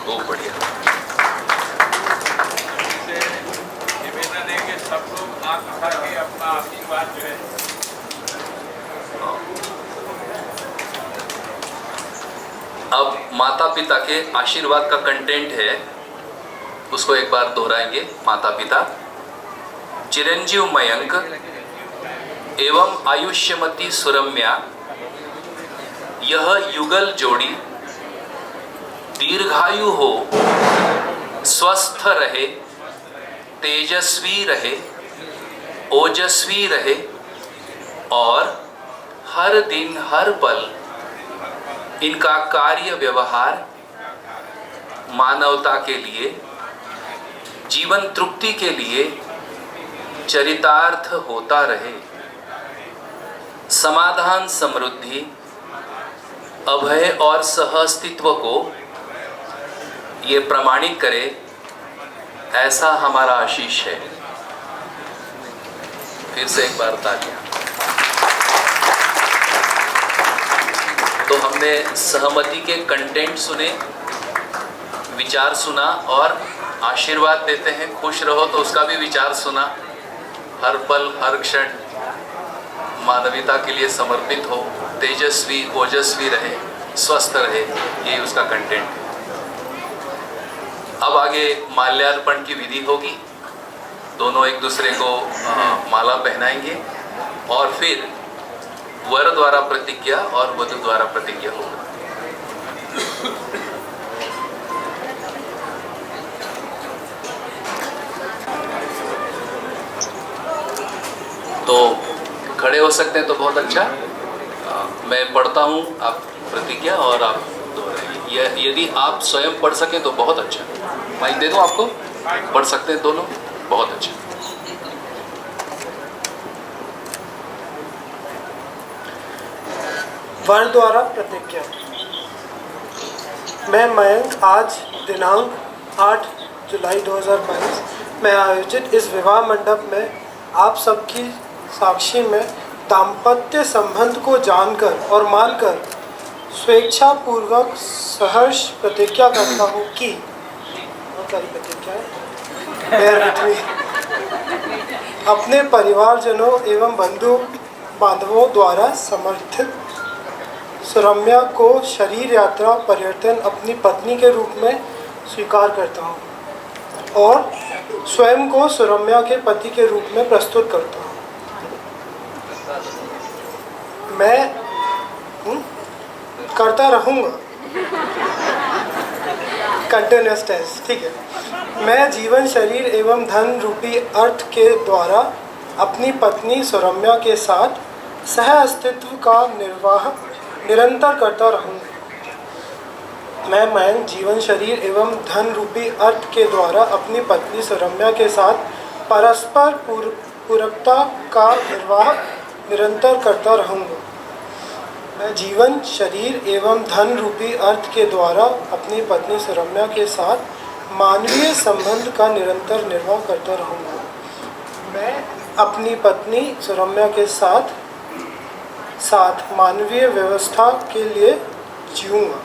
E: खूब बढ़िया।
A: निवेदन है कि सब लोग हाथ उठा के अपना आशीर्वाद जो है
E: अब माता पिता के आशीर्वाद का कंटेंट है, उसको एक बार दोहराएंगे। माता पिता, चिरंजीव मयंक एवं आयुष्यमती सुरम्या, यह युगल जोड़ी दीर्घायु हो, स्वस्थ रहे, तेजस्वी रहे, ओजस्वी रहे और हर दिन हर पल इनका कार्य व्यवहार मानवता के लिए, जीवन तृप्ति के लिए चरितार्थ होता रहे। समाधान, समृद्धि, अभय और सहअस्तित्व को ये प्रमाणित करे, ऐसा हमारा आशीष है। फिर से एक बार तालियां। तो हमने सहमति के कंटेंट सुने, विचार सुना और आशीर्वाद देते हैं खुश रहो, तो उसका भी विचार सुना। हर पल हर क्षण मानवता के लिए समर्पित हो, तेजस्वी ओजस्वी रहे, स्वस्थ रहे, ये उसका कंटेंट है। अब आगे माल्यार्पण की विधि होगी। दोनों एक दूसरे को माला पहनाएंगे और फिर वर द्वारा प्रतिज्ञा और वधू द्वारा प्रतिज्ञा होगा। तो खड़े हो सकते हैं तो बहुत अच्छा। मैं पढ़ता हूँ, आप प्रतिज्ञा और आप दोहराइए। यदि आप स्वयं पढ़ सकें तो बहुत अच्छा। माइक दे दूँ आपको, पढ़ सकते हैं दोनों, बहुत अच्छा।
I: वर द्वारा प्रतिज्ञा। मैं मयंक आज दिनांक 8 जुलाई 2022 में आयोजित इस विवाह मंडप में आप सबकी साक्षी में दाम्पत्य संबंध को जानकर और मानकर स्वेच्छापूर्वक सहर्ष प्रतिज्ञा करता हूँ कि अपने परिवारजनों एवं बंधु बांधवों द्वारा समर्थित सुरम्या को शरीर यात्रा पर्यटन अपनी पत्नी के रूप में स्वीकार करता हूँ और स्वयं को सुरम्या के पति के रूप में प्रस्तुत करता हूँ। मैं करता रहूँगा, कंटिन्यूअस टेंस, ठीक है। मैं जीवन शरीर एवं धन रूपी अर्थ के द्वारा अपनी पत्नी सुरम्या के साथ सह अस्तित्व का निर्वाह निरंतर करता रहूँगा। मैं मयंक जीवन शरीर एवं धन रूपी अर्थ के द्वारा अपनी पत्नी सुरम्या के साथ परस्पर पूरकता का निर्वाह निरंतर करता रहूँगा। मैं जीवन शरीर एवं धन रूपी अर्थ के द्वारा अपनी पत्नी सुरम्या के साथ मानवीय संबंध का निरंतर निर्वाह करता रहूँगा। मैं अपनी पत्नी सुरम्या के साथ मानवीय व्यवस्था के लिए जीऊँगा।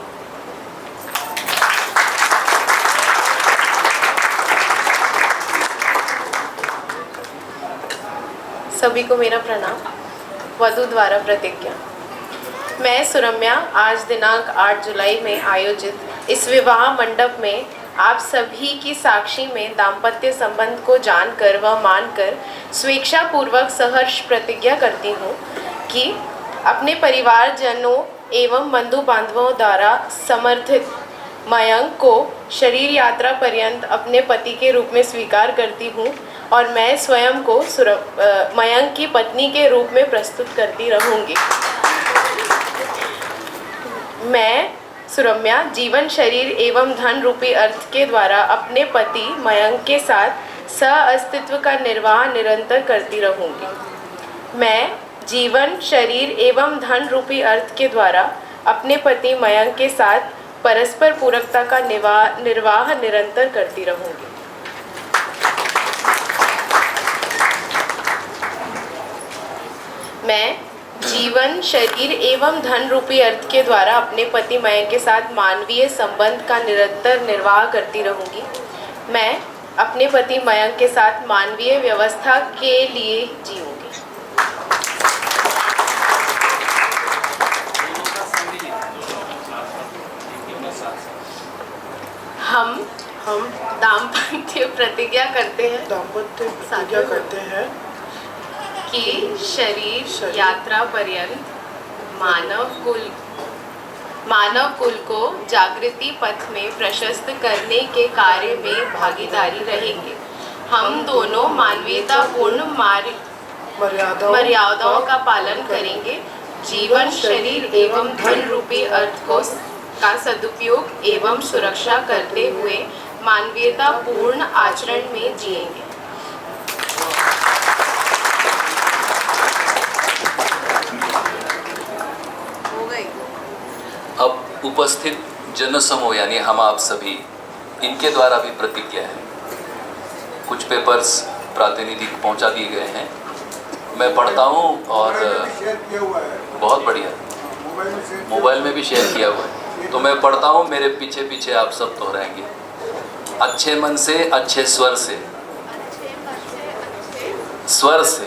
D: सभी को मेरा प्रणाम। वधू द्वारा प्रतिज्ञा। मैं सुरम्या आज दिनांक 8 जुलाई में आयोजित इस विवाह मंडप में आप सभी की साक्षी में दाम्पत्य संबंध को जानकर व मानकर स्वेच्छापूर्वक सहर्ष प्रतिज्ञा करती हूँ कि अपने परिवारजनों एवं बंधु बांधवों द्वारा समर्थित मयंक को शरीर यात्रा पर्यंत अपने पति के रूप में स्वीकार करती हूँ और मैं स्वयं को मयंक की पत्नी के रूप में प्रस्तुत करती रहूँगी। मैं
J: सुरम्या जीवन शरीर एवं धन रूपी अर्थ के द्वारा अपने पति मयंक के साथ सह अस्तित्व का निर्वाह निरंतर करती रहूँगी। मैं जीवन शरीर एवं धन रूपी अर्थ के द्वारा अपने पति मयंक के साथ परस्पर पूरकता का निर्वाह निरंतर करती रहूँगी। मैं जीवन शरीर एवं धन रूपी अर्थ के द्वारा अपने पति मयंक के साथ मानवीय संबंध का निरंतर निर्वाह करती रहूँगी। मैं अपने पति मयंक के साथ मानवीय व्यवस्था के लिए जीऊँगी। हम दाम्पत्य प्रतिज्ञा करते हैं कि शरीर यात्रा पर्यंत मानव कुल को जागृति पथ में प्रशस्त करने के कार्य में भागीदारी रहेंगे। हम दोनों मानवीयतापूर्ण मर्यादाओं का पालन करेंगे। जीवन शरीर एवं धन रूपी अर्थ का सदुपयोग एवं सुरक्षा करते हुए मानवीयतापूर्ण आचरण में जिएंगे।
E: अब उपस्थित जनसमूह यानी हम आप सभी, इनके द्वारा भी प्रतिज्ञा है। कुछ पेपर्स प्रातिनिधिक पहुंचा दिए गए हैं, मैं पढ़ता हूं और बहुत बढ़िया, मोबाइल में भी शेयर किया हुआ है, तो मैं पढ़ता हूं, मेरे पीछे पीछे आप सब दोहराएंगे। अच्छे मन से, अच्छे स्वर से, स्वर से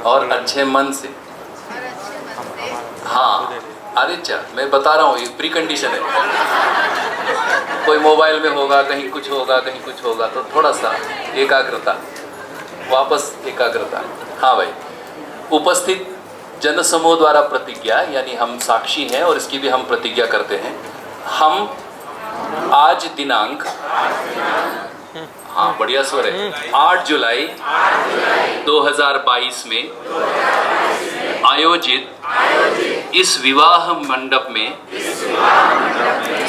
E: और अच्छे मन से। हाँ, अरे चा मैं बता रहा हूँ, ये प्री कंडीशन है। कोई मोबाइल में होगा, कहीं कुछ होगा, कहीं कुछ होगा, तो थोड़ा सा एकाग्रता, वापस एकाग्रता। हाँ भाई, उपस्थित जनसमूह द्वारा प्रतिज्ञा यानी हम साक्षी हैं और इसकी भी हम प्रतिज्ञा करते हैं। हम आज दिनांक, हाँ बढ़िया स्वर है, 8 जुलाई 2022 में आयोजित इस विवाह मंडप में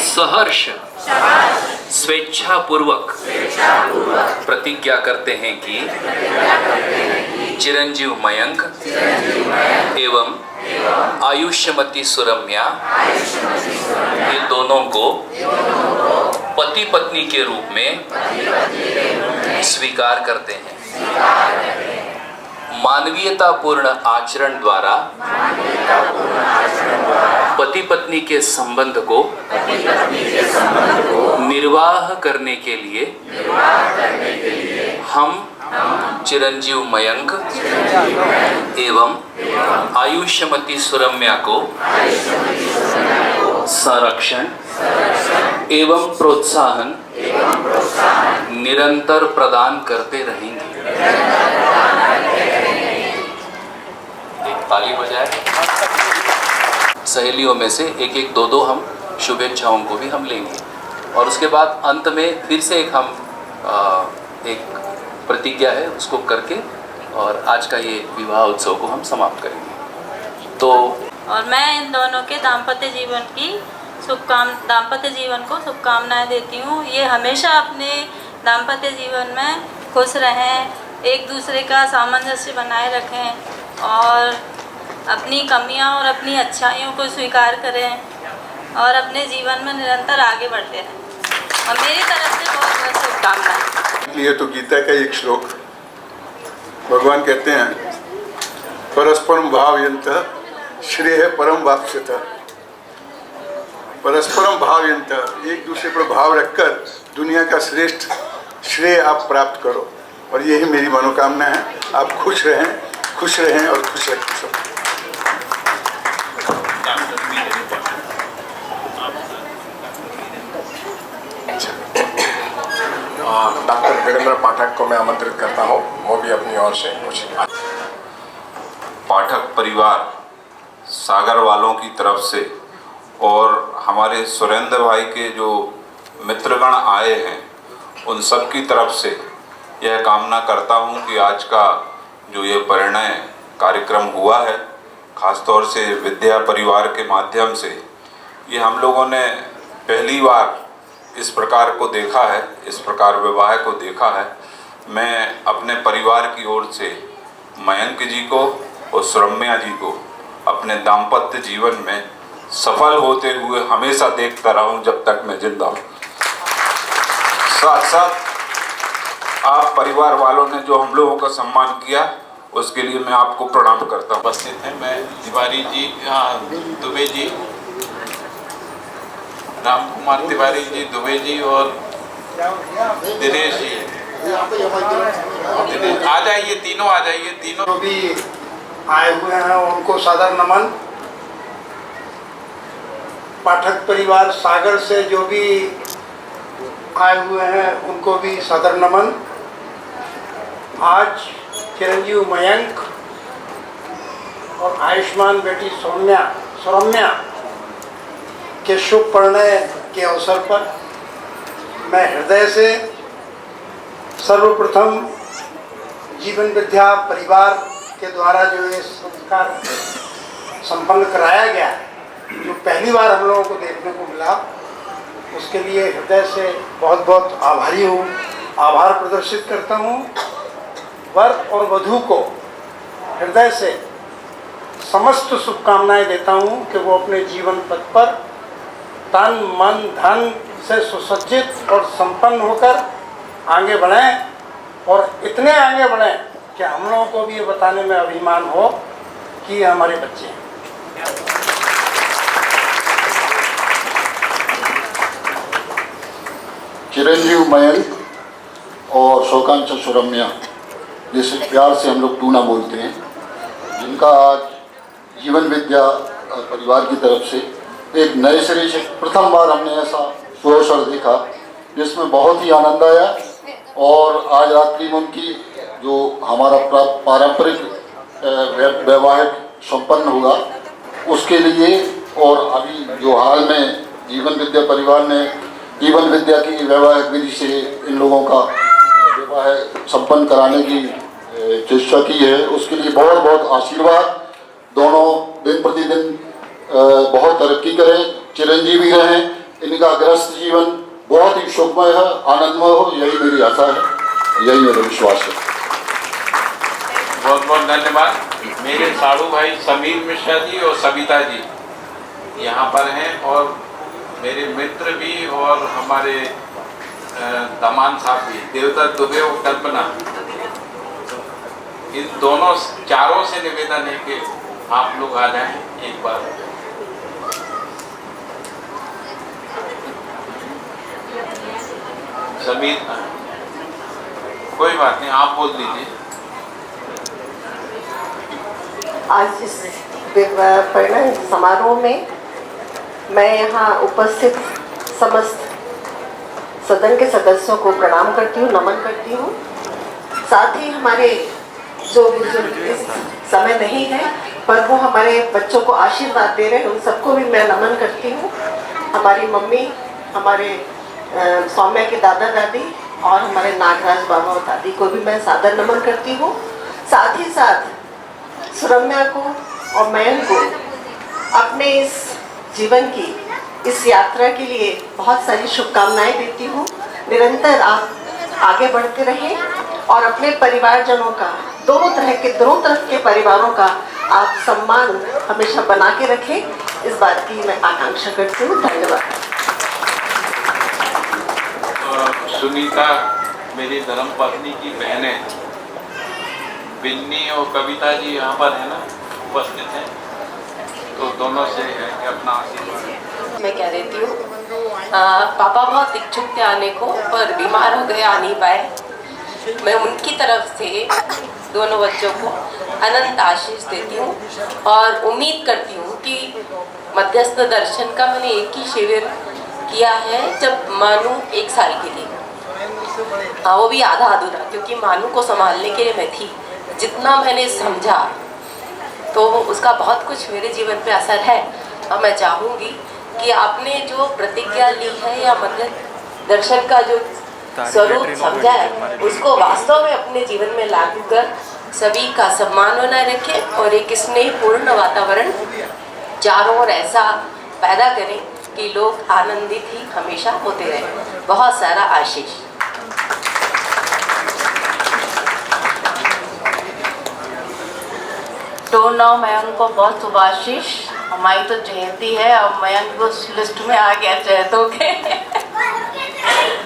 E: सहर्ष स्वेच्छापूर्वक प्रतिज्ञा करते हैं कि चिरंजीव मयंक एवं आयुष्यमती सुरम्या ये दोनों को पति पत्नी के रूप में स्वीकार करते हैं। मानवीयतापूर्ण आचरण द्वारा पति पत्नी के संबंध को निर्वाह करने के लिए हम चिरंजीव मयंक एवं आयुष्यमती सुरम्या को संरक्षण एवं प्रोत्साहन निरंतर प्रदान करते रहेंगे। ताली बजाए। सहेलियों में से एक एक दो हम शुभेच्छाओं को भी हम लेंगे और उसके बाद अंत में फिर से एक प्रतिज्ञा है, उसको करके और आज का ये विवाह उत्सव को हम समाप्त करेंगे। तो
K: और मैं इन दोनों के दाम्पत्य जीवन को शुभकामनाएं देती हूँ। ये हमेशा अपने दाम्पत्य जीवन में खुश रहें, एक दूसरे का सामंजस्य बनाए रखें और अपनी कमियां और अपनी अच्छाइयों को स्वीकार करें और अपने जीवन में निरंतर आगे बढ़ते रहें। और मेरी तरफ से बहुत बहुत शुभकामनाएं।
L: ये तो गीता का एक श्लोक, भगवान कहते हैं परस्परम भावयन्तः श्रेय परम वाप्स्यतः। परस्परम भावयन्तः, एक दूसरे पर भाव रखकर दुनिया का श्रेष्ठ श्रेय आप प्राप्त करो और यही मेरी मनोकामना है। आप खुश रहें और खुश रखें सब।
M: डॉक्टर वीरेंद्र पाठक को मैं आमंत्रित करता हूँ, वो भी अपनी ओर से कुछ।
N: पाठक परिवार सागर वालों की तरफ से और हमारे सुरेंद्र भाई के जो मित्रगण आए हैं उन सब की तरफ से यह कामना करता हूँ कि आज का जो ये परिणय कार्यक्रम हुआ है, खासतौर से विद्या परिवार के माध्यम से, ये हम लोगों ने पहली बार इस प्रकार को देखा है, इस प्रकार विवाह को देखा है। मैं अपने परिवार की ओर से मयंक जी को और सुरम्या जी को अपने दाम्पत्य जीवन में सफल होते हुए हमेशा देखता रहा हूँ जब तक मैं जिंदा हूँ। साथ साथ आप परिवार वालों ने जो हम लोगों का सम्मान किया उसके लिए मैं आपको प्रणाम करता हूँ।
A: उपस्थित हैं मैं तिवारी जी, दुबे जी, राम कुमार तिवारी जी, दुबे जी और दिनेश जी। आ जाइए, तीनों आ जाइए। तीनों
O: जो भी आए हुए हैं उनको सादर नमन। पाठक परिवार सागर से जो भी आए हुए हैं उनको भी सादर नमन। आज चिरंजीव मयंक और आयुष्मान बेटी सुरम्या के शुभ परिणय के अवसर पर मैं हृदय से सर्वप्रथम जीवन विद्या परिवार के द्वारा जो ये संस्कार संपन्न कराया गया, जो पहली बार हम लोगों को देखने को मिला, उसके लिए हृदय से बहुत बहुत आभारी हूँ, आभार प्रदर्शित करता हूँ। वर और वधू को हृदय से समस्त शुभकामनाएं देता हूँ कि वो अपने जीवन पथ पर तन मन धन से सुसज्जित और संपन्न होकर आगे बढ़ें और इतने आगे बढ़ें कि हम लोगों को भी ये बताने में अभिमान हो कि ये हमारे बच्चे हैं।
P: चिरंजीव मयंक और शोकांक्षा सुरम्या, जिसे प्यार से हम लोग टूना बोलते हैं, जिनका आज जीवन विद्या परिवार की तरफ से एक नए सिरे से प्रथम बार हमने ऐसा सुअवसर देखा जिसमें बहुत ही आनंद आया। और आज रात्रि में उनकी जो हमारा पारंपरिक वैवाहिक संपन्न हुआ उसके लिए, और अभी जो हाल में जीवन विद्या परिवार ने जीवन विद्या की वैवाहिक विधि से इन लोगों का विवाह संपन्न कराने की चेष्टा की है, उसके लिए बहुत बहुत आशीर्वाद। दोनों दिन प्रतिदिन बहुत तरक्की करें, चिरंजीवी रहें, इनका गृहस्थ जीवन बहुत ही सुखमय है, आनंदमय हो, यही मेरी आशा है, यही मेरा विश्वास है।
A: बहुत बहुत धन्यवाद। मेरे साड़ू भाई समीर मिश्रा जी और सविता जी यहाँ पर हैं, और मेरे मित्र भी और हमारे दमान साहब भी, देवदत्त दुबे और कल्पना, इन दोनों चारों से निवेदन है कि आप लोग आ जाएं एक बार। समीर, कोई बात नहीं, आप बोल दीजिए।
Q: आज इस परिणय समारोह में मैं यहाँ उपस्थित समस्त सदन के सदस्यों को प्रणाम करती हूँ, नमन करती हूँ। साथ ही हमारे जो बुजुर्ग इस समय नहीं है पर वो हमारे बच्चों को आशीर्वाद दे रहे हैं, उन सबको भी मैं नमन करती हूँ। हमारी मम्मी, हमारे सौम्या के दादा दादी और हमारे नागराज बाबा और दादी को भी मैं सादर नमन करती हूँ। साथ ही साथ सुरम्या को और मयंक को अपने इस जीवन की इस यात्रा के लिए बहुत सारी शुभकामनाएं देती हूँ। निरंतर आप आगे बढ़ते रहें और अपने परिवारजनों का, दोनों तरफ के परिवारों का आप सम्मान हमेशा बना के रखें, इस बात की मैं आकांक्षा करती हूँ। धन्यवाद।
A: सुनीता मेरी धर्मपत्नी की बहनें बिन्नी और कविता जी यहाँ पर है ना, उपस्थित हैं, तो दोनों से अपना आशीर्वाद।
J: मैं कह देती हूँ, पापा बहुत इच्छुक थे आने को पर बीमार हो गए, आ नहीं पाए। मैं उनकी तरफ से दोनों बच्चों को अनंत आशीष देती हूँ और उम्मीद करती हूँ कि मध्यस्थ दर्शन का मैंने एक ही शिविर किया है जब मानू 1 साल के लिए, वो भी आधा अधूरा, क्योंकि मानू को संभालने के लिए मैं थी। जितना मैंने समझा तो उसका बहुत कुछ मेरे जीवन पे असर है, और मैं चाहूँगी कि आपने जो प्रतिज्ञा ली है या मध्य दर्शन का जो स्वरूप समझा है उसको वास्तव में अपने जीवन में लागू कर सभी का सम्मान बनाए रखें और एक स्नेहपूर्ण वातावरण चारों ओर ऐसा पैदा करें
R: कि लोग आनंदित ही हमेशा होते रहे। बहुत सारा आशीष। तो नाउ मयंक को बहुत शुभाशीष। हमारी तो जयंती है, अब मयंक उस लिस्ट में आ गया जयंतों के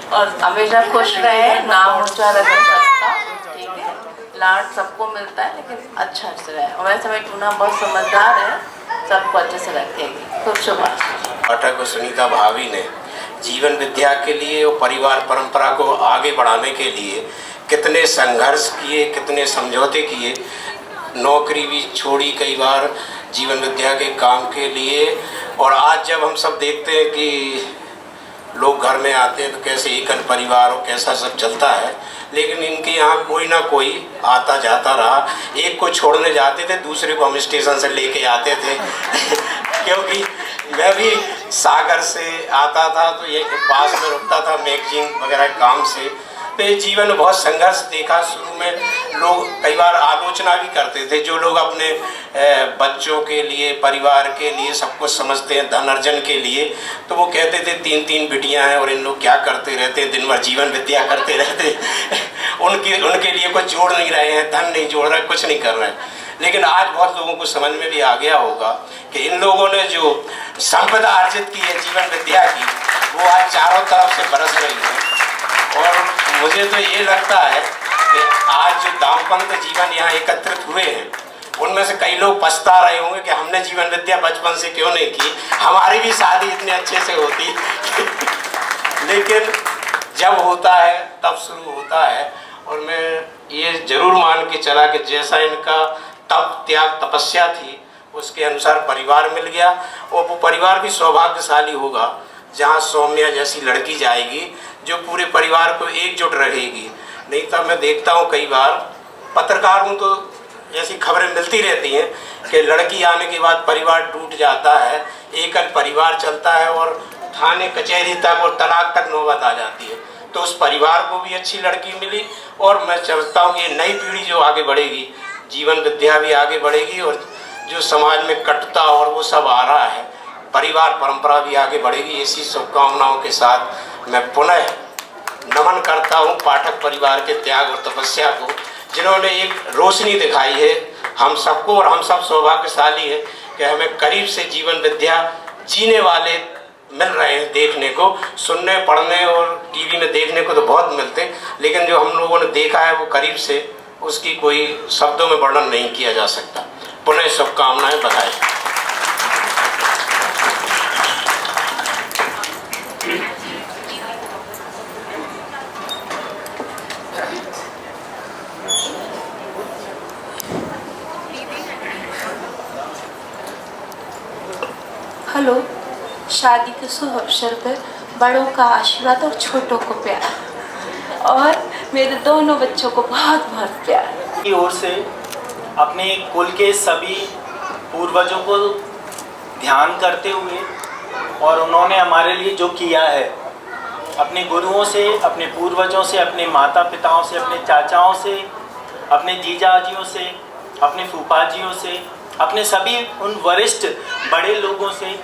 R: और हमेशा खुश रहे, नाम ऊंचा रखे सबका, ठीक है। लाड सबको मिलता है लेकिन अच्छा से रहे। और वैसे मैं टूना बहुत समझदार है, सबको अच्छे से रखेगी। खूब शुभाशीष।
S: पाठक सुनीता भाभी ने जीवन विद्या के लिए और परिवार परंपरा को आगे बढ़ाने के लिए कितने संघर्ष किए, कितने समझौते किए, नौकरी भी छोड़ी कई बार जीवन विद्या के काम के लिए। और आज जब हम सब देखते हैं कि लोग घर में आते हैं तो कैसे एकल परिवार और कैसा सब चलता है, लेकिन इनके यहाँ कोई ना कोई आता जाता रहा। एक को छोड़ने जाते थे, दूसरे को हम स्टेशन से लेके आते थे क्योंकि मैं भी सागर से आता था तो ये पास में रुकता था मैगजीन वगैरह काम से। तो ये जीवन में बहुत संघर्ष देखा। शुरू में लोग कई बार आलोचना भी करते थे, जो लोग अपने बच्चों के लिए, परिवार के लिए सब कुछ समझते हैं धन अर्जन के लिए, तो वो कहते थे 3-3 बिटियां हैं और इन लोग क्या करते रहते हैं, दिन भर जीवन विद्या करते रहते उनके लिए कुछ जोड़ नहीं रहे हैं, धन नहीं जोड़ रहे, कुछ नहीं कर रहे हैं। लेकिन आज बहुत लोगों को समझ में भी आ गया होगा कि इन लोगों ने जो संपदा अर्जित की है जीवन विद्या की, वो आज चारों तरफ से बरस रही है। और मुझे तो ये लगता है कि आज जो दाम्पत्य जीवन यहाँ एकत्रित हुए हैं, उनमें से कई लोग पछता रहे होंगे कि हमने जीवन विद्या बचपन से क्यों नहीं की, हमारी भी शादी इतने अच्छे से होती लेकिन जब होता है तब शुरू होता है। और मैं ये जरूर मान के चला कि जैसा इनका तप त्याग तपस्या थी, उसके अनुसार परिवार मिल गया। और वो परिवार भी सौभाग्यशाली होगा जहाँ सौम्या जैसी लड़की जाएगी जो पूरे परिवार को एकजुट रहेगी। नहीं तो मैं देखता हूँ कई बार पत्रकार हूँ तो ऐसी खबरें मिलती रहती हैं कि लड़की आने के बाद परिवार टूट जाता है, एकल परिवार चलता है और थाने कचहरी तक और तलाक तक नौबत आ जाती है। तो उस परिवार को भी अच्छी लड़की मिली और मैं समझता हूँ कि ये नई पीढ़ी जो आगे बढ़ेगी, जीवन विद्या भी आगे बढ़ेगी और जो समाज में कटता और वो सब आ रहा है, परिवार परंपरा भी आगे बढ़ेगी। इसी शुभकामनाओं के साथ मैं पुनः नमन करता हूँ पाठक परिवार के त्याग और तपस्या को, जिन्होंने एक रोशनी दिखाई है हम सबको। और हम सब सौभाग्यशाली है कि हमें करीब से जीवन विद्या जीने वाले मिल रहे हैं देखने को। सुनने पढ़ने और टीवी में देखने को तो बहुत मिलते, लेकिन जो हम लोगों ने देखा है वो करीब से, उसकी कोई शब्दों में वर्णन नहीं किया जा सकता। पुनः शुभकामनाएं, बधाई।
T: हेलो। शादी के शुभ अवसर पर बड़ों का आशीर्वाद और छोटों को प्यार, और मेरे दोनों बच्चों को बहुत बहुत प्यार।
U: की ओर से अपने कुल के सभी पूर्वजों को ध्यान करते हुए और उन्होंने हमारे लिए जो किया है, अपने गुरुओं से, अपने पूर्वजों से, अपने माता पिताओं से, अपने चाचाओं से, अपने जीजाजियों से, अपने फूफाजियों से, अपने सभी उन वरिष्ठ बड़े लोगों से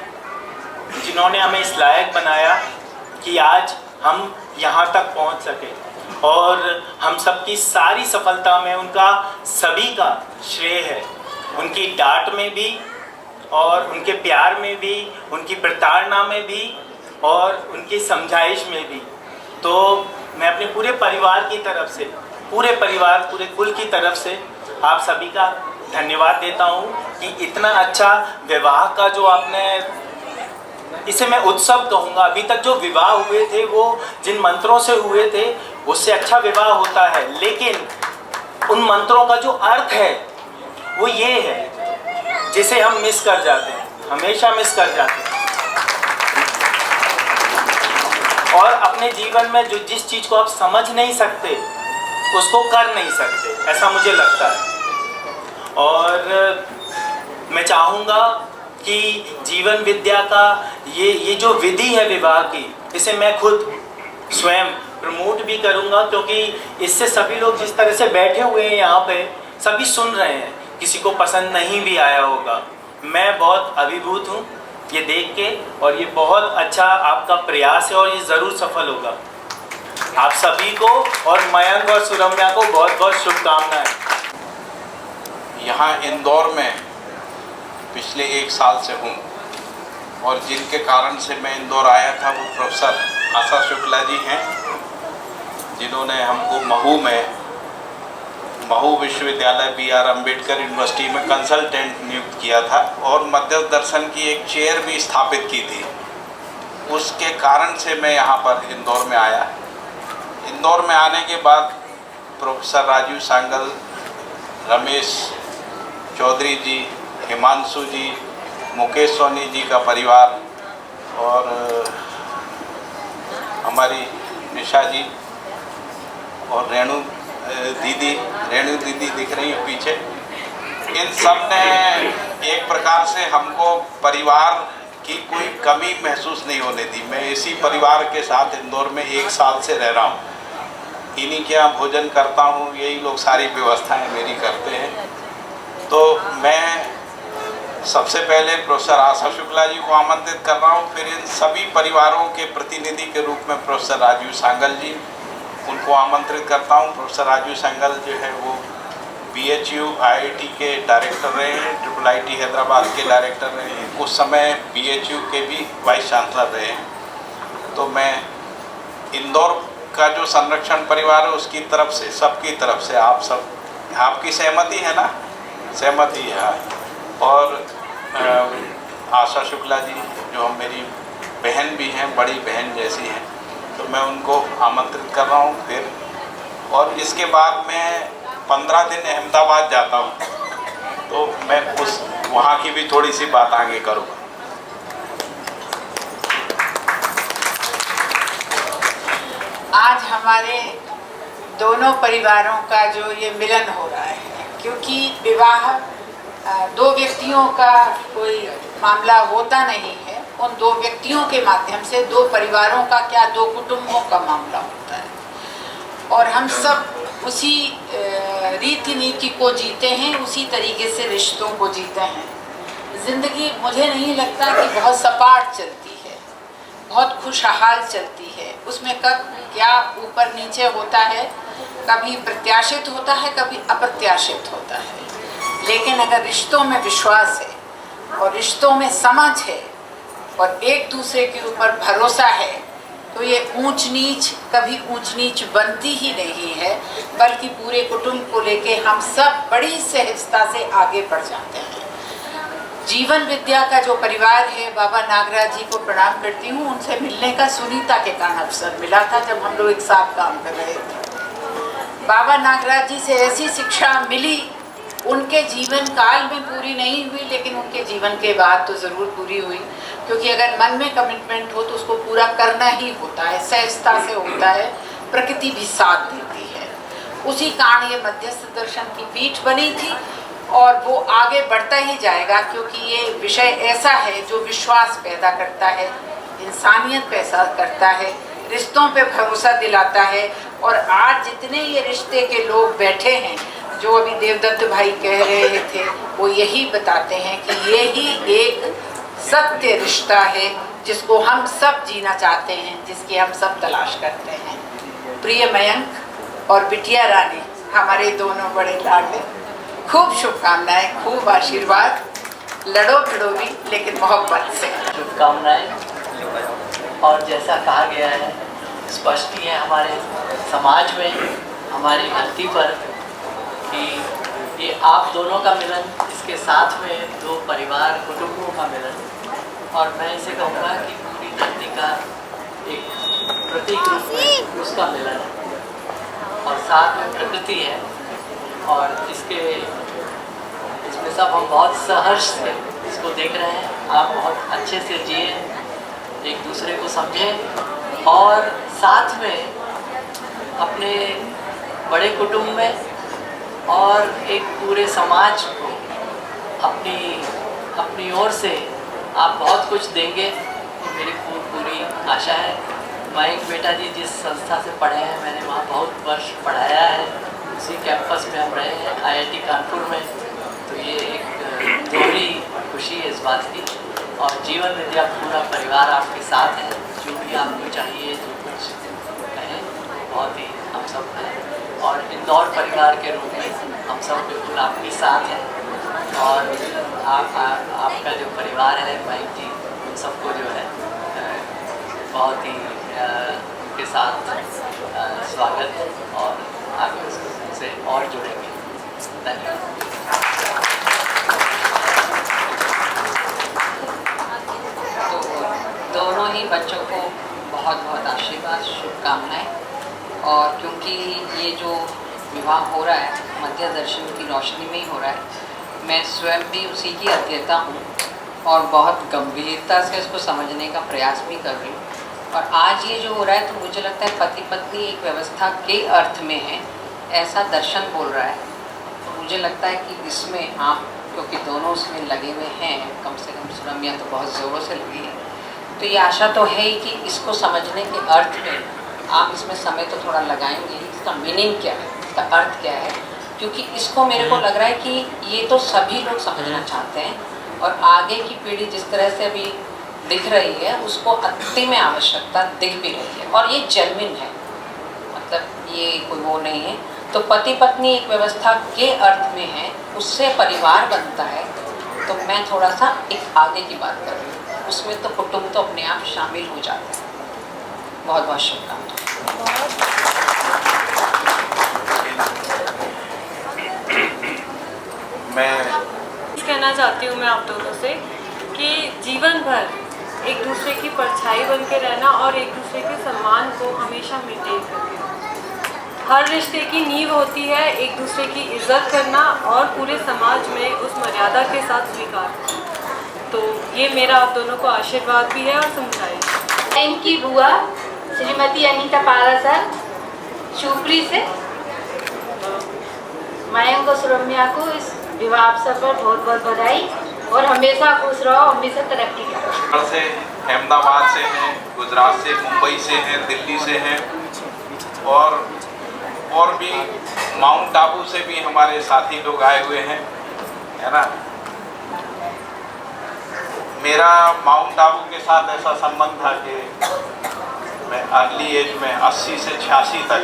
U: जिन्होंने हमें इस लायक बनाया कि आज हम यहाँ तक पहुँच सके। और हम सबकी सारी सफलता में उनका सभी का श्रेय है। उनकी डांट में भी और उनके प्यार में भी, उनकी प्रताड़ना में भी और उनकी समझाइश में भी। तो मैं अपने पूरे परिवार की तरफ से, पूरे परिवार, पूरे कुल की तरफ से आप सभी का धन्यवाद देता हूँ कि इतना अच्छा विवाह का जो आपने, इसे मैं उत्सव कहूँगा, अभी तक जो विवाह हुए थे वो जिन मंत्रों से हुए थे उससे अच्छा विवाह होता है, लेकिन उन मंत्रों का जो अर्थ है वो ये है जिसे हम मिस कर जाते हैं, हमेशा मिस कर जाते हैं। और अपने जीवन में जो जिस चीज़ को आप समझ नहीं सकते उसको कर नहीं सकते, ऐसा मुझे लगता है। और मैं चाहूँगा कि जीवन विद्या का ये जो विधि है विवाह की, इसे मैं खुद स्वयं प्रमोट भी करूँगा, क्योंकि इससे सभी लोग जिस तरह से बैठे हुए हैं यहाँ पे, सभी सुन रहे हैं, किसी को पसंद नहीं भी आया होगा। मैं बहुत अभिभूत हूँ ये देख के, और ये बहुत अच्छा आपका प्रयास है और ये ज़रूर सफल होगा। आप सभी को और मयंक और सुरम्या को बहुत बहुत शुभकामनाएं।
N: यहाँ इंदौर में पिछले 1 साल से हूँ और जिनके कारण से मैं इंदौर आया था वो प्रोफेसर आशा शुक्ला जी हैं, जिन्होंने हमको महू विश्वविद्यालय BR अम्बेडकर यूनिवर्सिटी में कंसल्टेंट नियुक्त किया था और मध्यस्थ दर्शन की एक चेयर भी स्थापित की थी। उसके कारण से मैं यहाँ पर इंदौर में आया। इंदौर में आने के बाद प्रोफेसर राजीव सांगल, रमेश चौधरी जी, हिमांशु जी, मुकेश सोनी जी का परिवार और हमारी निशा जी और रेणु दीदी दिख रही है पीछे, इन सब ने एक प्रकार से हमको परिवार की कोई कमी महसूस नहीं होने दी। मैं इसी परिवार के साथ इंदौर में 1 साल से रह रहा हूँ, इन्हीं के यहाँ भोजन करता हूँ, यही लोग सारी व्यवस्थाएं मेरी करते हैं। तो मैं सबसे पहले प्रोफेसर आशा शुक्ला जी को आमंत्रित कर रहा हूँ, फिर इन सभी परिवारों के प्रतिनिधि के रूप में प्रोफेसर राजीव सांगल जी, उनको आमंत्रित करता हूँ। प्रोफेसर राजीव सांगल जो है वो BHU IIT के डायरेक्टर रहे हैं, IIIT हैदराबाद के डायरेक्टर रहे हैं, उस समय BHU के भी वाइस चांसलर रहे हैं। तो मैं इंदौर का जो संरक्षण परिवार है उसकी तरफ से, सबकी तरफ से आप सब, आपकी सहमति है ना? सहमति है। और आशा शुक्ला जी जो मेरी बहन भी हैं, बड़ी बहन जैसी हैं, तो मैं उनको आमंत्रित कर रहा हूँ फिर। और इसके बाद मैं 15 दिन अहमदाबाद जाता हूँ, तो मैं वहाँ की भी थोड़ी सी बात आगे करूँगा।
C: आज हमारे दोनों परिवारों का जो ये मिलन हो रहा है, क्योंकि विवाह 2 व्यक्तियों का कोई मामला होता नहीं है, उन 2 व्यक्तियों के माध्यम से 2 परिवारों का, क्या 2 कुटुंबों का मामला होता है। और हम सब उसी रीति नीति को जीते हैं, उसी तरीके से रिश्तों को जीते हैं। ज़िंदगी मुझे नहीं लगता कि बहुत सपाट चलती है, बहुत खुशहाल चलती है। उसमें कब क्या ऊपर नीचे होता है, कभी प्रत्याशित होता है, कभी अप्रत्याशित होता है। लेकिन अगर रिश्तों में विश्वास है और रिश्तों में समझ है और एक दूसरे के ऊपर भरोसा है, तो ये ऊंच नीच कभी ऊंच नीच बनती ही नहीं है, बल्कि पूरे कुटुंब को लेके हम सब बड़ी सहजता से आगे बढ़ जाते हैं। जीवन विद्या का जो परिवार है, बाबा नागराज जी को प्रणाम करती हूँ। उनसे मिलने का सुनीता के कारण अवसर मिला था जब हम लोग एक साथ काम कर रहे थे। बाबा नागराज जी से ऐसी शिक्षा मिली, उनके जीवन काल में पूरी नहीं हुई, लेकिन उनके जीवन के बाद तो ज़रूर पूरी हुई, क्योंकि अगर मन में कमिटमेंट हो तो उसको पूरा करना ही होता है, सहजता से होता है, प्रकृति भी साथ देती है। उसी कारण ये मध्यस्थ दर्शन की पीठ बनी थी और वो आगे बढ़ता ही जाएगा, क्योंकि ये विषय ऐसा है जो विश्वास पैदा करता है, इंसानियत पैदा करता है, रिश्तों पे भरोसा दिलाता है। और आज जितने ये रिश्ते के लोग बैठे हैं, जो अभी देवदत्त भाई कह रहे थे, वो यही बताते हैं कि ये ही एक सत्य रिश्ता है जिसको हम सब जीना चाहते हैं, जिसकी हम सब तलाश करते हैं। प्रिय मयंक और बिटिया रानी, हमारे दोनों बड़े लाडले, खूब शुभकामनाएं, खूब आशीर्वाद, लड़ो भिड़ो भी लेकिन मोहब्बत से।
V: शुभकामनाएं। और जैसा कहा गया है, स्पष्ट ही है हमारे समाज में, हमारी धरती पर, कि ये आप दोनों का मिलन, इसके साथ में 2 परिवार कुटुंबों का मिलन, और मैं इसे कहूँगा कि पूरी धरती का एक प्रतीक रूप में उसका मिलन है, और साथ में प्रकृति है। और इसमें सब हम बहुत सहर्ष से इसको देख रहे हैं। आप बहुत अच्छे से जिए, एक दूसरे को समझें, और साथ में अपने बड़े कुटुंब में और एक पूरे समाज को अपनी ओर से आप बहुत कुछ देंगे, ये मेरी पूरी आशा है। मयंक बेटा जी जिस संस्था से पढ़े हैं, मैंने वहाँ बहुत वर्ष पढ़ाया है, उसी कैंपस में हम रहे हैं IIT कानपुर में, तो ये एक दोहरी खुशी है इस बात की। और जीवन विद्या पूरा परिवार आपके साथ है। जो भी आपको चाहिए, जो कुछ कहें, बहुत ही हम सब हैं और इंदौर परिवार के रूप में हम सब बिल्कुल आपके साथ हैं। और आपका जो परिवार है भाई जी, उन सबको जो है बहुत ही उनके साथ स्वागत और आगे से और जुड़ेंगे। धन्यवाद।
B: दोनों ही बच्चों को बहुत बहुत आशीर्वाद, शुभकामनाएं। और क्योंकि ये जो विवाह हो रहा है मध्य दर्शन की रोशनी में ही हो रहा है, मैं स्वयं भी उसी की अध्येता हूँ और बहुत गंभीरता से इसको समझने का प्रयास भी कर रही हूँ। और आज ये जो हो रहा है तो मुझे लगता है पति पत्नी एक व्यवस्था के अर्थ में है, ऐसा दर्शन बोल रहा है। तो मुझे लगता है कि इसमें आप, क्योंकि दोनों उसमें लगे हुए हैं, कम से कम सुरम्या तो बहुत ज़ोरों से लगी है, तो ये आशा तो है ही कि इसको समझने के अर्थ में आप इसमें समय तो थोड़ा लगाएंगे ही। इसका मीनिंग क्या है, इसका अर्थ क्या है, क्योंकि इसको मेरे को लग रहा है कि ये तो सभी लोग समझना चाहते हैं और आगे की पीढ़ी जिस तरह से अभी दिख रही है उसको अति में आवश्यकता दिख भी रही है और ये जेन्युइन है, मतलब ये कोई वो नहीं है। तो पति पत्नी एक व्यवस्था के अर्थ में है, उससे परिवार बनता है। तो मैं थोड़ा सा एक आगे की बात कर रही हूँ, उसमें तो कुटुंब तो अपने आप शामिल हो जाते हैं। बहुत बहुत शुभकामनाएं।
A: मैं
F: कहना चाहती हूँ मैं आप दोनों से कि जीवन भर एक दूसरे की परछाई बन के रहना और एक दूसरे के सम्मान को हमेशा मेंटेन करके रखना। हर रिश्ते की नींव होती है एक दूसरे की इज्जत करना और पूरे समाज में उस मर्यादा के साथ स्वीकार करना। तो ये मेरा आप दोनों को आशीर्वाद भी है और समझाइए।
W: इनकी बुआ श्रीमती अनीता पारासर शिवपुरी से मयंक और सुरम्या को इस विवाह अवसर पर बहुत बहुत बधाई और हमेशा खुश रहो, हमेशा तरक्की करो।
A: से अहमदाबाद से हैं, गुजरात से, मुंबई से हैं, दिल्ली से हैं और भी माउंट आबू से भी हमारे साथी लोग आए हुए हैं, है ना। मेरा माउंट आबू के साथ ऐसा संबंध था कि मैं अर्ली एज में 80 से 86 तक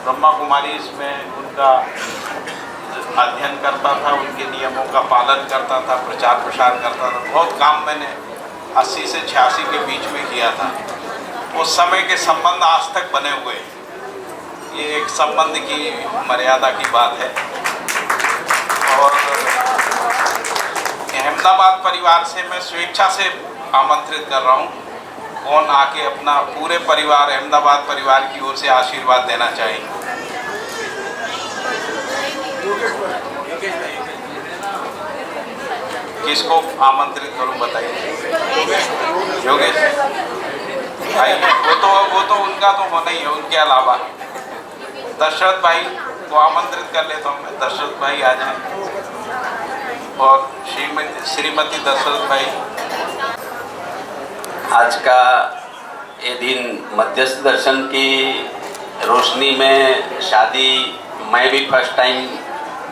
A: ब्रह्मा कुमारी इसमें उनका अध्ययन करता था, उनके नियमों का पालन करता था, प्रचार प्रसार करता था। बहुत काम मैंने 80 से 86 के बीच में किया था। उस समय के संबंध आज तक बने हुए हैं। ये एक संबंध की मर्यादा की बात है। और अहमदाबाद परिवार से मैं स्वेच्छा से आमंत्रित कर रहा हूँ, कौन आके अपना पूरे परिवार, अहमदाबाद परिवार की ओर से आशीर्वाद देना चाहेंगे। किसको आमंत्रित करूं बताइए। योगेश भाई, वो तो उनका तो होना ही है। उनके अलावा दशरथ भाई को आमंत्रित कर लेता हूँ मैं। दशरथ भाई आ जाएं और श्रीमती दशरथ भाई।
X: आज का ये दिन मध्यस्थ दर्शन की रोशनी में शादी मैं भी फर्स्ट टाइम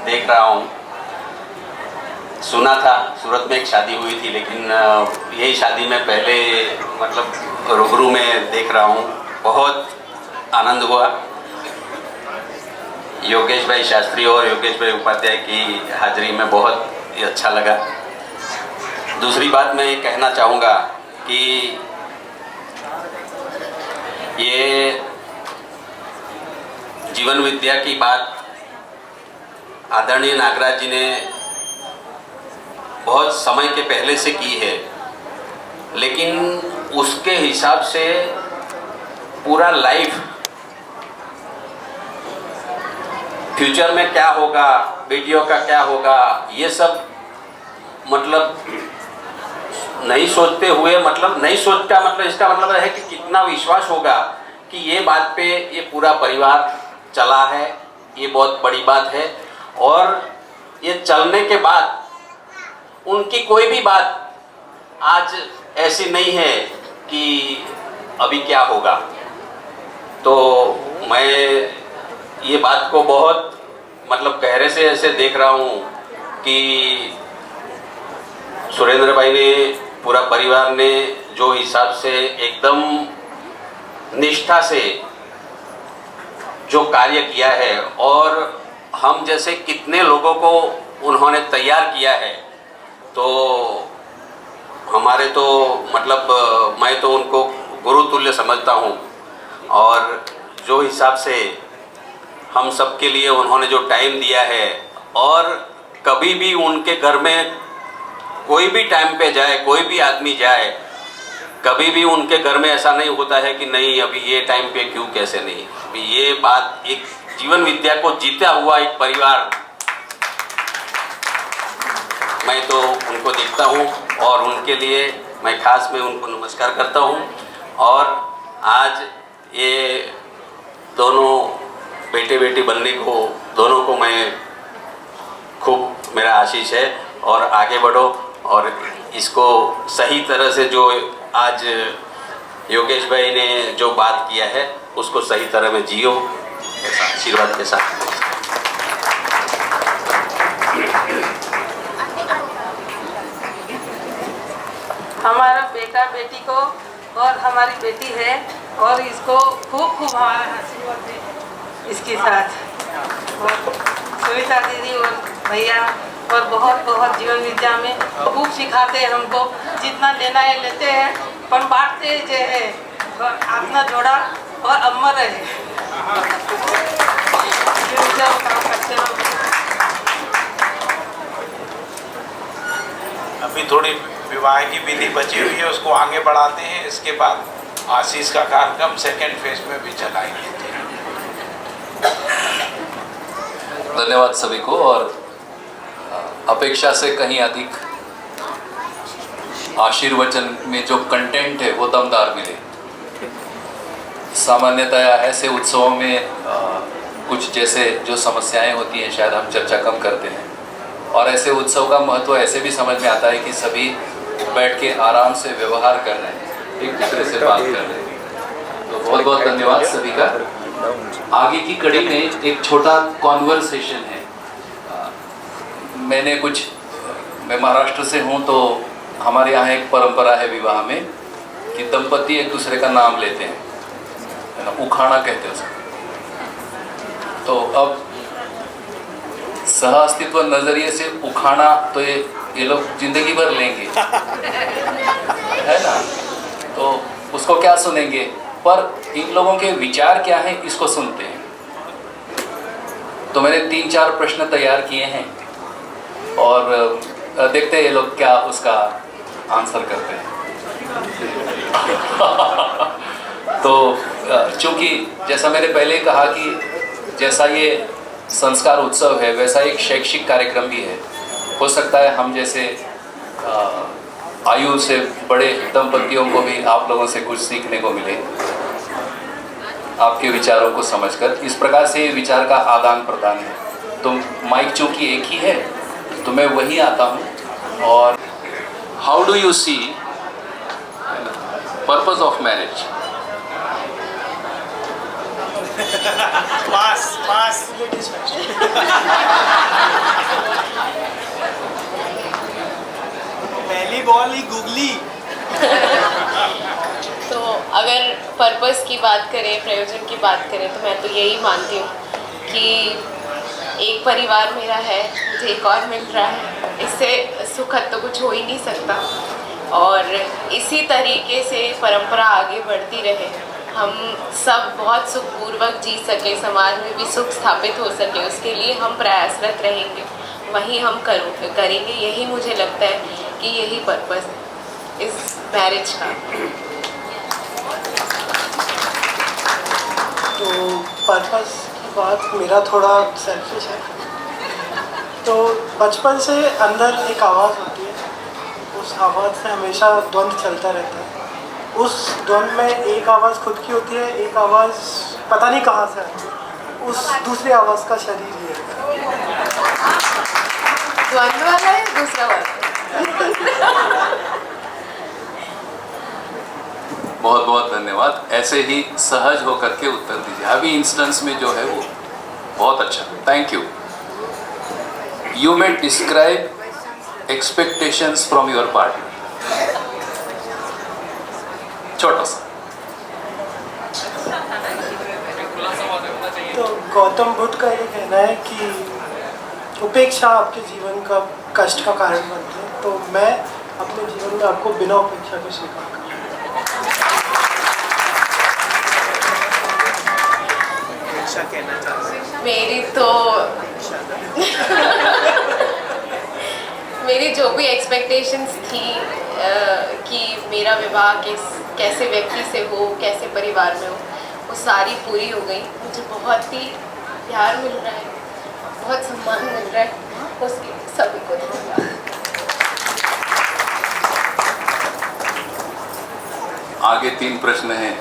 X: देख रहा हूँ। सुना था सूरत में एक शादी हुई थी, लेकिन यही शादी मैं पहले मतलब रूबरू में देख रहा हूँ। बहुत आनंद हुआ। योगेश भाई शास्त्री और योगेश भाई उपाध्याय की हाजिरी में बहुत ही अच्छा लगा। दूसरी बात मैं ये कहना चाहूँगा कि ये जीवन विद्या की बात आदरणीय नागराज जी ने बहुत समय के पहले से की है, लेकिन उसके हिसाब से पूरा लाइफ फ्यूचर में क्या होगा, बेटियों का क्या होगा, ये सब मतलब नहीं सोचते हुए, मतलब नहीं सोचता, मतलब इसका मतलब है कि कितना विश्वास होगा कि ये बात पे ये पूरा परिवार चला है। ये बहुत बड़ी बात है। और ये चलने के बाद उनकी कोई भी बात आज ऐसी नहीं है कि अभी क्या होगा। तो मैं ये बात को बहुत मतलब गहरे से ऐसे देख रहा हूँ कि सुरेंद्र भाई ने पूरा परिवार ने जो हिसाब से एकदम निष्ठा से जो कार्य किया है और हम जैसे कितने लोगों को उन्होंने तैयार किया है, तो हमारे तो मतलब मैं तो उनको गुरु तुल्य समझता हूँ। और जो हिसाब से हम सब के लिए उन्होंने जो टाइम दिया है, और कभी भी उनके घर में कोई भी टाइम पे जाए, कोई भी आदमी जाए, कभी भी उनके घर में ऐसा नहीं होता है कि नहीं अभी ये टाइम पे क्यों, कैसे नहीं। अभी ये बात एक जीवन विद्या को जीता हुआ एक परिवार, मैं तो उनको देखता हूँ और उनके लिए मैं खास में उनको नमस्कार करता हूँ। और आज ये दोनों बेटे बेटी बनने को दोनों को मैं खूब मेरा आशीष है, और आगे बढ़ो और इसको सही तरह से जो आज योगेश भाई ने जो बात किया है उसको सही तरह में जियो, ऐसा आशीर्वाद के साथ।
K: हमारा बेटा बेटी को और हमारी बेटी है, और इसको खूब खूब हमारा आशीर्वाद दें इसके साथ। और सुनीता दीदी और भैया और बहुत बहुत जीवन विद्या में खूब सिखाते हैं हमको, जितना लेना है लेते हैं पर बांटते जो है अपना जोड़ा और अमर रहे। काम करते रहो।
D: अभी थोड़ी विवाह की विधि बची हुई है, उसको आगे बढ़ाते हैं। इसके बाद आशीष का कार्यक्रम सेकेंड फेज में भी चलाएंगे।
E: धन्यवाद सभी को। और अपेक्षा से कहीं अधिक आशीर्वचन में जो कंटेंट है वो दमदार मिले। सामान्यतया ऐसे उत्सवों में कुछ जैसे जो समस्याएं होती हैं शायद हम चर्चा कम करते हैं, और ऐसे उत्सव का महत्व ऐसे भी समझ में आता है कि सभी बैठ के आराम से व्यवहार कर रहे हैं, एक दूसरे से बात कर रहे हैं। तो बहुत बहुत धन्यवाद सभी का। आगे की कड़ी में एक छोटा कॉन्वर्सेशन है। मैं महाराष्ट्र से हूँ, तो हमारे यहाँ एक परंपरा है विवाह में कि दंपति एक दूसरे का नाम लेते हैं, है ना, उखाड़ा कहते हैं उसको। तो अब सह अस्तित्व नजरिए से उखाड़ा तो ये लोग जिंदगी भर लेंगे, है ना, तो उसको क्या सुनेंगे, पर इन लोगों के विचार क्या हैं इसको सुनते हैं। तो मैंने 3-4 प्रश्न तैयार किए हैं और देखते हैं ये लोग क्या उसका आंसर करते हैं। तो चूंकि जैसा मैंने पहले कहा कि जैसा ये संस्कार उत्सव है वैसा एक शैक्षिक कार्यक्रम भी है। हो सकता है हम जैसे आयु से बड़े दंपतियों को भी आप लोगों से कुछ सीखने को मिले, आपके विचारों को समझकर। इस प्रकार से विचार का आदान प्रदान है। तो माइक चूंकि एक ही है तो मैं वही आता हूँ। और how do you see purpose of marriage?
U: पहली बॉल ही गूगली।
J: तो अगर पर्पस की बात करें, प्रयोजन की बात करें, तो मैं तो यही मानती हूँ कि एक परिवार मेरा है, मुझे एक और मिल रहा है, इससे सुखद तो कुछ हो ही नहीं सकता। और इसी तरीके से परंपरा आगे बढ़ती रहे, हम सब बहुत सुखपूर्वक जी सके, समाज में भी सुख स्थापित हो सके, उसके लिए हम प्रयासरत रहेंगे, वही हम करेंगे। यही मुझे लगता है कि यही पर्पस इस मैरिज का।
O: तो पर्पस की बात मेरा थोड़ा सेल्फिश है। तो बचपन से अंदर एक आवाज़ होती है, उस आवाज़ से हमेशा द्वंद्व चलता रहता है। उस द्वंद्व में एक आवाज़ खुद की होती है, एक आवाज़ पता नहीं कहाँ से आती है, उस दूसरी आवाज़ का शरीर ही है।
J: द्वंद्व वाला है दूसरा वाला।
E: बहुत बहुत धन्यवाद। ऐसे ही सहज होकर के उत्तर दीजिए। अभी इंस्टेंस में जो है वो बहुत अच्छा, thank you. You may describe expectations from your partner. छोटा सा।
G: तो गौतम बुद्ध का ये कहना है कि उपेक्षा आपके जीवन का कष्ट का कारण बनती है, तो मैं अपने जीवन में आपको बिना उपेक्षा के स्वीकार कहना चाहते हैं।
J: मेरी तो मेरी जो भी एक्सपेक्टेशंस थी कि मेरा विवाह कैसे व्यक्ति से हो, कैसे परिवार में हो, वो सारी पूरी हो गई। मुझे बहुत ही प्यार मिल रहा है, बहुत सम्मान मिल रहा है, उसके लिए सभी को धन्यवाद।
E: आगे 3 प्रश्न हैं।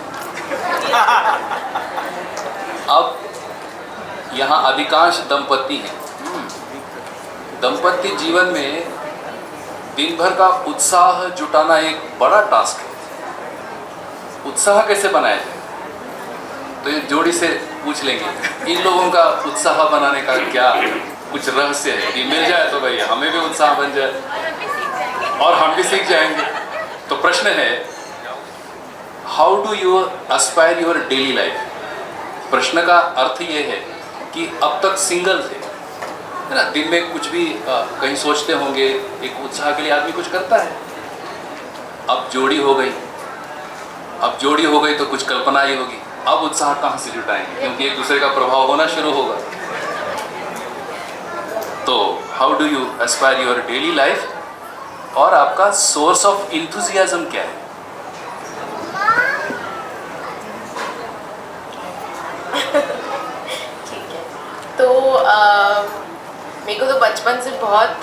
E: अब यहाँ अधिकांश दंपति हैं। दंपति जीवन में दिन भर का उत्साह जुटाना एक बड़ा टास्क है। उत्साह कैसे बनाया जाए, तो ये जोड़ी से पूछ लेंगे। इन लोगों का उत्साह बनाने का क्या कुछ रहस्य है? यदि मिल जाए तो भाई हमें भी उत्साह बन जाए और हम भी सीख जाएंगे। तो प्रश्न है, how do you Aspire your daily life? प्रश्न का अर्थ ये है कि अब तक सिंगल थे, है ना, दिन में कुछ भी कहीं सोचते होंगे, एक उत्साह के लिए आदमी कुछ करता है। अब जोड़ी हो गई, अब जोड़ी हो गई तो कुछ कल्पना ही होगी। अब उत्साह कहाँ से जुटाएंगे, क्योंकि एक दूसरे का प्रभाव होना शुरू होगा। तो how do you Aspire your daily life, और आपका सोर्स ऑफ इंथुजियाज्म क्या है?
J: ठीक है, तो मेरे को तो बचपन से बहुत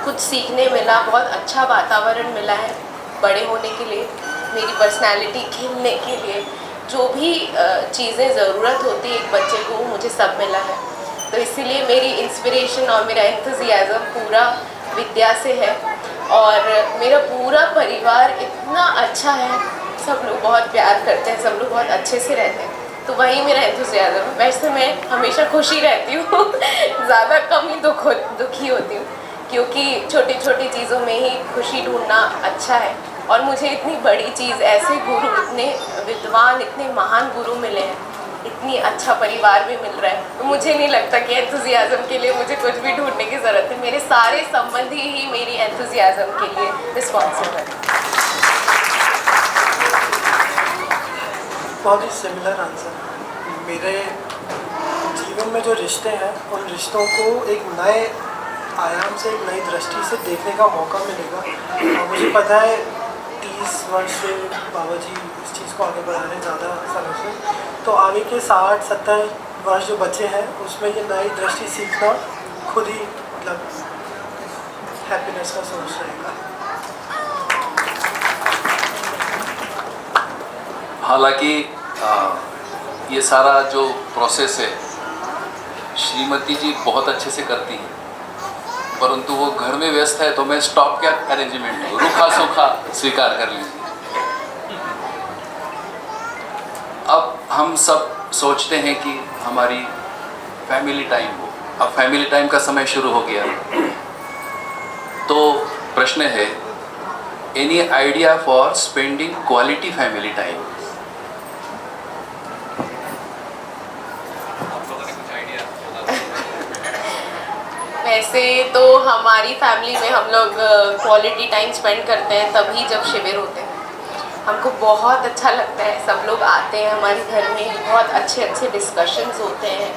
J: कुछ सीखने मिला, बहुत अच्छा वातावरण मिला है बड़े होने के लिए, मेरी पर्सनालिटी खिलने के लिए। जो भी चीज़ें ज़रूरत होती है एक बच्चे को, मुझे सब मिला है। तो इसीलिए मेरी इंस्पिरेशन और मेरा एंथुजियाज्म पूरा विद्या से है, और मेरा पूरा परिवार इतना अच्छा है, सब लोग बहुत प्यार करते हैं, सब लोग बहुत अच्छे से रहते हैं। तो वही मेरा एंथुजियाज्म है। वैसे मैं हमेशा खुशी रहती हूँ ज़्यादा कम ही दुखी होती हूँ, क्योंकि छोटी छोटी चीज़ों में ही खुशी ढूंढना अच्छा है। और मुझे इतनी बड़ी चीज़, ऐसे गुरु, इतने विद्वान, इतने महान गुरु मिले हैं, इतनी अच्छा परिवार भी मिल रहा है, तो मुझे नहीं लगता कि एंथुजियाज्म के लिए मुझे कुछ भी ढूंढने की ज़रूरत है। मेरे सारे संबंधी ही मेरी एंथुजियाज्म के लिए रिस्पॉन्सिबल है।
G: बहुत ही सिमिलर आंसर। मेरे जीवन में जो रिश्ते हैं, उन रिश्तों को एक नए आयाम से, एक नई दृष्टि से देखने का मौका मिलेगा। और मुझे पता है 30 वर्ष से बाबा जी इस चीज़ को आगे बढ़ा रहे हैं ज़्यादा समय से, तो आगे के 60-70 वर्ष जो बचे हैं उसमें ये नई दृष्टि सीखना खुद ही मतलब हैप्पीनेस का सोर्स रहेगा।
E: हालांकि ये सारा जो प्रोसेस है श्रीमती जी बहुत अच्छे से करती हैं, परंतु वो घर में व्यस्त है, तो मैं स्टॉप क्या अरेंजमेंट रूखा सूखा स्वीकार कर लीजिए। अब हम सब सोचते हैं कि हमारी फैमिली टाइम हो, अब फैमिली टाइम का समय शुरू हो गया। तो प्रश्न है, any idea for spending quality family time?
J: वैसे तो हमारी फैमिली में हम लोग क्वालिटी टाइम स्पेंड करते हैं तभी जब शिविर होते हैं। हमको बहुत अच्छा लगता है, सब लोग आते हैं हमारे घर में, बहुत अच्छे अच्छे डिस्कशंस होते हैं,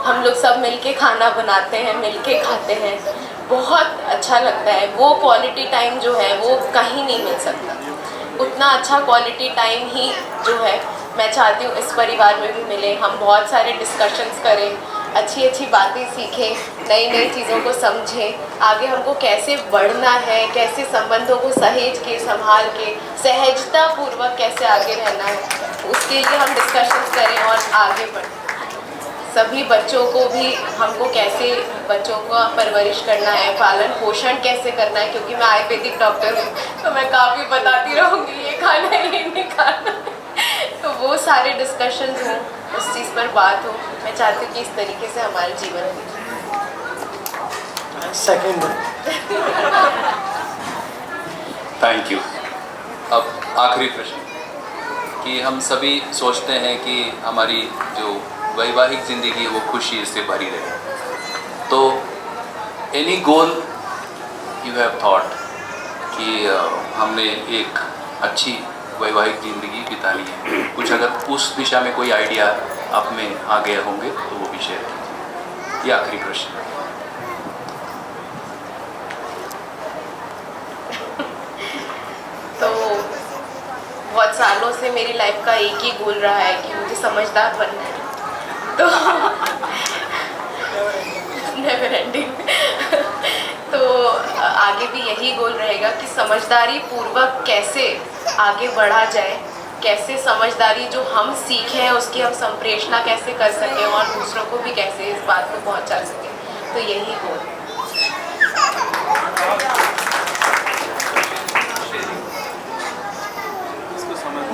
J: हम लोग सब मिलके खाना बनाते हैं, मिलके खाते हैं, बहुत अच्छा लगता है। वो क्वालिटी टाइम जो है वो कहीं नहीं मिल सकता। उतना अच्छा क्वालिटी टाइम ही जो है मैं चाहती हूँ इस परिवार में भी मिले। हम बहुत सारे डिस्कशंस करें, अच्छी अच्छी बातें सीखें, नई नई चीज़ों को समझें, आगे हमको कैसे बढ़ना है, कैसे संबंधों को सहेज के, संभाल के, सहजता पूर्वक कैसे आगे रहना है, उसके लिए हम डिस्कशंस करें और आगे बढ़ें। सभी बच्चों को भी हमको कैसे बच्चों का परवरिश करना है, पालन पोषण कैसे करना है, क्योंकि मैं आयुर्वेदिक डॉक्टर हूँ तो मैं काफ़ी बताती रहूँगी ये खाना है, ये नहीं खाना। तो वो सारे डिस्कशंस हों, उस चीज़ पर बात हो। मैं चाहती हूँ कि इस तरीके से हमारा जीवन हो।
G: सेकंड।
E: Thank you. अब आखिरी प्रश्न कि हम सभी सोचते हैं कि हमारी जो वैवाहिक ज़िंदगी वो खुशी से भरी रहे, तो any goal you have thought कि हमने एक अच्छी वैवाहिक ज़िंदगी बितानी है, कुछ अगर उस दिशा में कोई आइडिया आप में आ गए होंगे तो वो भी शेयर कीजिए। ये आखिरी प्रश्न।
J: तो बहुत सालों से मेरी लाइफ का एक ही गोल रहा है कि मुझे समझदार बनना है, तो नेवर एंडिंग तो आगे भी यही गोल रहेगा कि समझदारी पूर्वक कैसे आगे बढ़ा जाए, कैसे समझदारी जो हम सीखे हैं उसकी हम संप्रेषणा कैसे कर सकें और दूसरों को भी कैसे इस बात को पहुंचा सकें, तो यही गोल।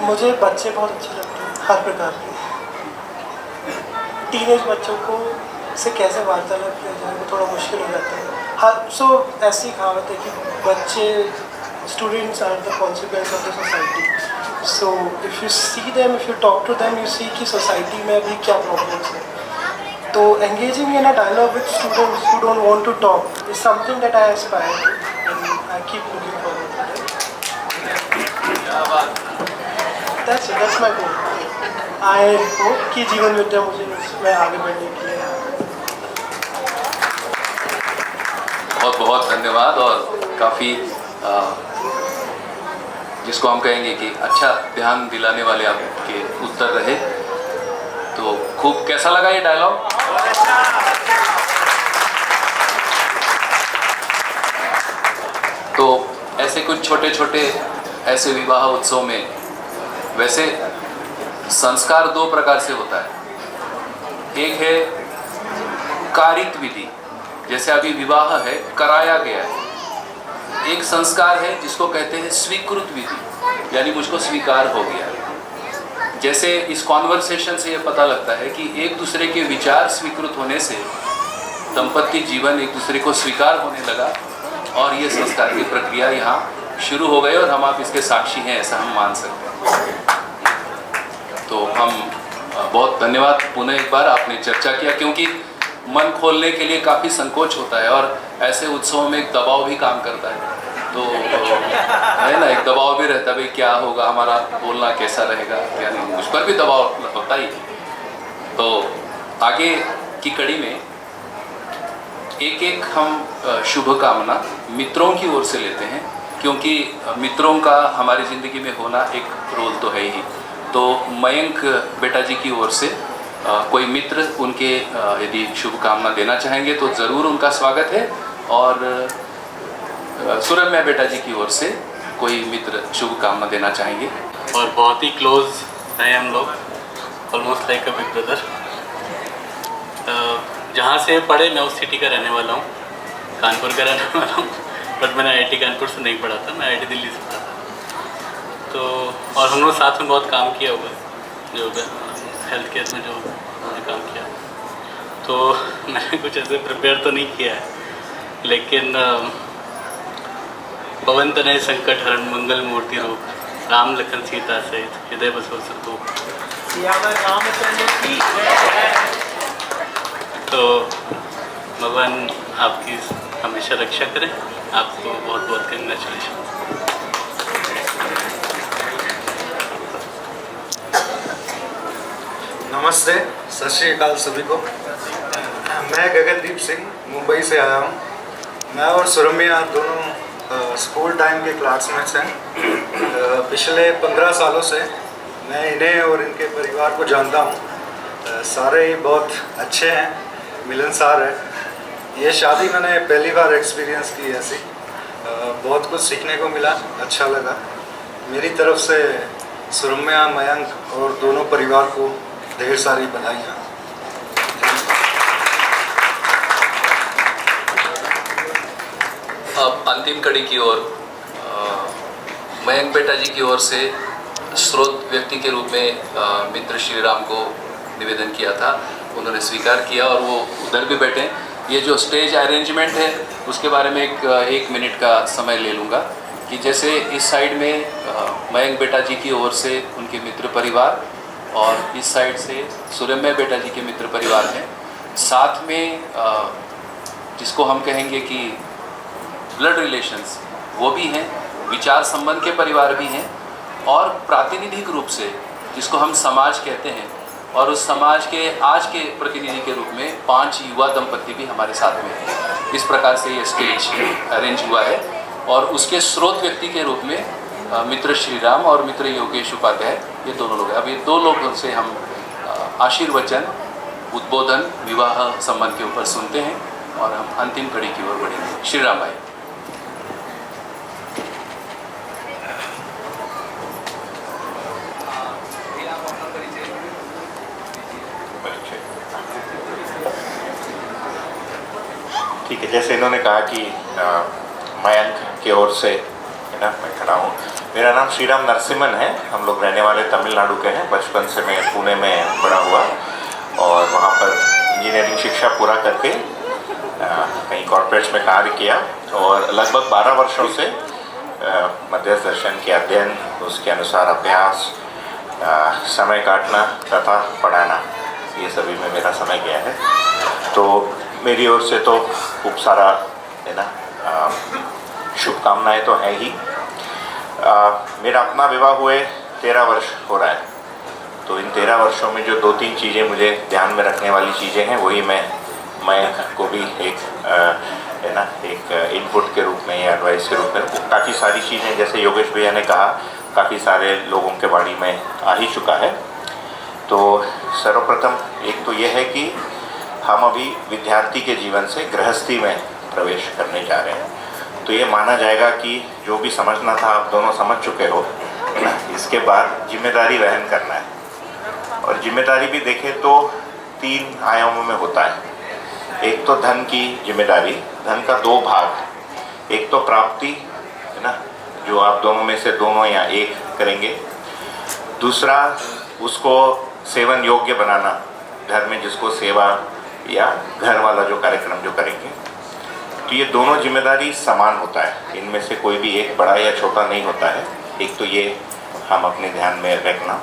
G: मुझे बच्चे बहुत अच्छे लगते हैं, हर प्रकार के। टीनेज बच्चों को से कैसे वार्तालाप किया जाए वो थोड़ा मुश्किल हो जाता है। सो ऐसी कहावत है कि बच्चे students are the consequence of the society. So if you see them, if you talk to them, you see कि सोसाइटी में अभी क्या प्रॉब्लम्स है। तो engaging in a dialogue with students who don't want to talk is something that I aspire to and I keep looking forward to it. That's my goal. I hope कि जीवन विद्या मुझे इसमें आगे बढ़ने के लिए।
E: बहुत बहुत धन्यवाद। और काफ़ी जिसको हम कहेंगे कि अच्छा ध्यान दिलाने वाले आपके उत्तर रहे। तो खूब कैसा लगा ये डायलॉग? तो ऐसे कुछ छोटे छोटे ऐसे विवाह उत्सव में वैसे संस्कार दो प्रकार से होता है। एक है कारित विधि, जैसे अभी विवाह है कराया गया है। एक संस्कार है जिसको कहते हैं स्वीकृत विधि, यानी मुझको स्वीकार हो गया। जैसे इस कॉन्वर्सेशन से ये पता लगता है कि एक दूसरे के विचार स्वीकृत होने से दंपत्ति जीवन एक दूसरे को स्वीकार होने लगा और ये संस्कार की प्रक्रिया यहाँ शुरू हो गई और हम आप इसके साक्षी हैं, ऐसा हम मान सकते हैं। तो हम बहुत धन्यवाद पुनः एक बार आपने चर्चा किया, क्योंकि मन खोलने के लिए काफ़ी संकोच होता है और ऐसे उत्सवों में एक दबाव भी काम करता है। तो है ना, एक दबाव भी रहता है, भाई क्या होगा, हमारा बोलना कैसा रहेगा, क्या नहीं, उस पर भी दबाव होता ही। तो आगे की कड़ी में एक एक हम शुभकामना मित्रों की ओर से लेते हैं, क्योंकि मित्रों का हमारी ज़िंदगी में होना एक रोल तो है ही। तो मयंक बेटा जी की ओर से कोई मित्र उनके यदि शुभकामना देना चाहेंगे तो ज़रूर उनका स्वागत है। और सुरम्या बेटा जी की ओर से कोई मित्र शुभकामना देना चाहेंगे।
H: और बहुत ही क्लोज हैं हम लोग, almost like a big brother. जहाँ से पढ़े मैं उस सिटी का रहने वाला हूँ, कानपुर का रहने वाला हूँ, बट मैंने IIT कानपुर से नहीं पढ़ा था, मैं IIT दिल्ली से पढ़ा था। तो और हम लोग साथ में बहुत काम किया हुआ है, जो हेल्थ केयर में जो काम किया। तो मैंने कुछ ऐसे प्रिपेयर तो नहीं किया है, लेकिन पवन तनय संकट हरण मंगल मूर्ति रूप, राम लखन सीता सहित हृदय बसो संतोष। तो भगवान आपकी हमेशा रक्षा करें। आपको बहुत बहुत कंग्रेचुलेशन।
I: नमस्ते, सत श्री अकाल सभी को। मैं गगनदीप सिंह मुंबई से आया हूँ। मैं और सुरम्या दोनों स्कूल टाइम के क्लासमेट्स हैं। पिछले 15 सालों से मैं इन्हें और इनके परिवार को जानता हूँ। सारे ही बहुत अच्छे हैं, मिलनसार है। ये शादी मैंने पहली बार एक्सपीरियंस की ऐसी, बहुत कुछ सीखने को मिला, अच्छा लगा। मेरी तरफ से सुरम्या, मयंक और दोनों परिवार को ढेर सारी बधाइयाँ।
E: अब अंतिम कड़ी की ओर मयंक बेटा जी की ओर से स्रोत व्यक्ति के रूप में मित्र श्री राम को निवेदन किया था, उन्होंने स्वीकार किया और वो उधर भी बैठे। ये जो स्टेज अरेंजमेंट है उसके बारे में एक मिनट का समय ले लूँगा कि जैसे इस साइड में मयंक बेटा जी की ओर से उनके मित्र परिवार और इस साइड से सुरम्या बेटा जी के मित्र परिवार हैं। साथ में जिसको हम कहेंगे कि ब्लड रिलेशंस वो भी हैं, विचार संबंध के परिवार भी हैं और प्रातिनिधिक रूप से जिसको हम समाज कहते हैं और उस समाज के आज के प्रतिनिधि के रूप में 5 युवा दंपति भी हमारे साथ में हैं। इस प्रकार से ये स्टेज अरेंज हुआ है और उसके स्रोत व्यक्ति के रूप में मित्र श्रीराम और मित्र योगेश उपाध्याय ये दोनों लोग हैं। अब ये 2 लोगों से हम आशीर्वचन उद्बोधन विवाह संबंध के ऊपर सुनते हैं और हम अंतिम कड़ी की ओर बढ़ेंगे। श्रीराम भाई।
D: ठीक है, जैसे इन्होंने कहा कि मयंक की ओर से है ना, मैं खड़ा हूँ। मेरा नाम श्रीराम नरसिम्हन है। हम लोग रहने वाले तमिलनाडु के हैं। बचपन से मैं पुणे में बड़ा हुआ और वहाँ पर इंजीनियरिंग शिक्षा पूरा करके कहीं कॉर्पोरेट्स में कार्य किया और लगभग 12 वर्षों से मध्यस्थ दर्शन के अध्ययन, उसके अनुसार अभ्यास, समय काटना तथा पढ़ाना, ये सभी में मेरा समय गया है। तो मेरी ओर से तो खूब सारा है ना शुभकामनाएं तो हैं ही। मेरा अपना विवाह हुए 13 वर्ष हो रहा है। तो इन 13 वर्षों में जो 2-3 चीज़ें मुझे ध्यान में रखने वाली चीज़ें हैं वही मैं को भी एक है ना एक इनपुट के रूप में या एडवाइस के रूप में, काफ़ी सारी चीज़ें जैसे योगेश भैया ने कहा काफ़ी सारे लोगों के बारे में आ ही चुका है। तो सर्वप्रथम एक तो ये है कि हम अभी विद्यार्थी के जीवन से गृहस्थी में प्रवेश करने जा रहे हैं। तो ये माना जाएगा कि जो भी समझना था आप दोनों समझ चुके हो। इसके बाद जिम्मेदारी वहन करना है और जिम्मेदारी भी देखें तो 3 आयामों में होता है। एक तो धन की जिम्मेदारी, धन का 2 भाग। एक तो प्राप्ति है ना, जो आप दोनों में से दोनों या एक करेंगे। दूसरा उसको सेवन योग्य बनाना, घर में जिसको सेवा या घर वाला जो कार्यक्रम जो करेंगे। तो ये दोनों जिम्मेदारी समान होता है, इनमें से कोई भी एक बड़ा या छोटा नहीं होता है। एक तो ये हम अपने ध्यान में रखना।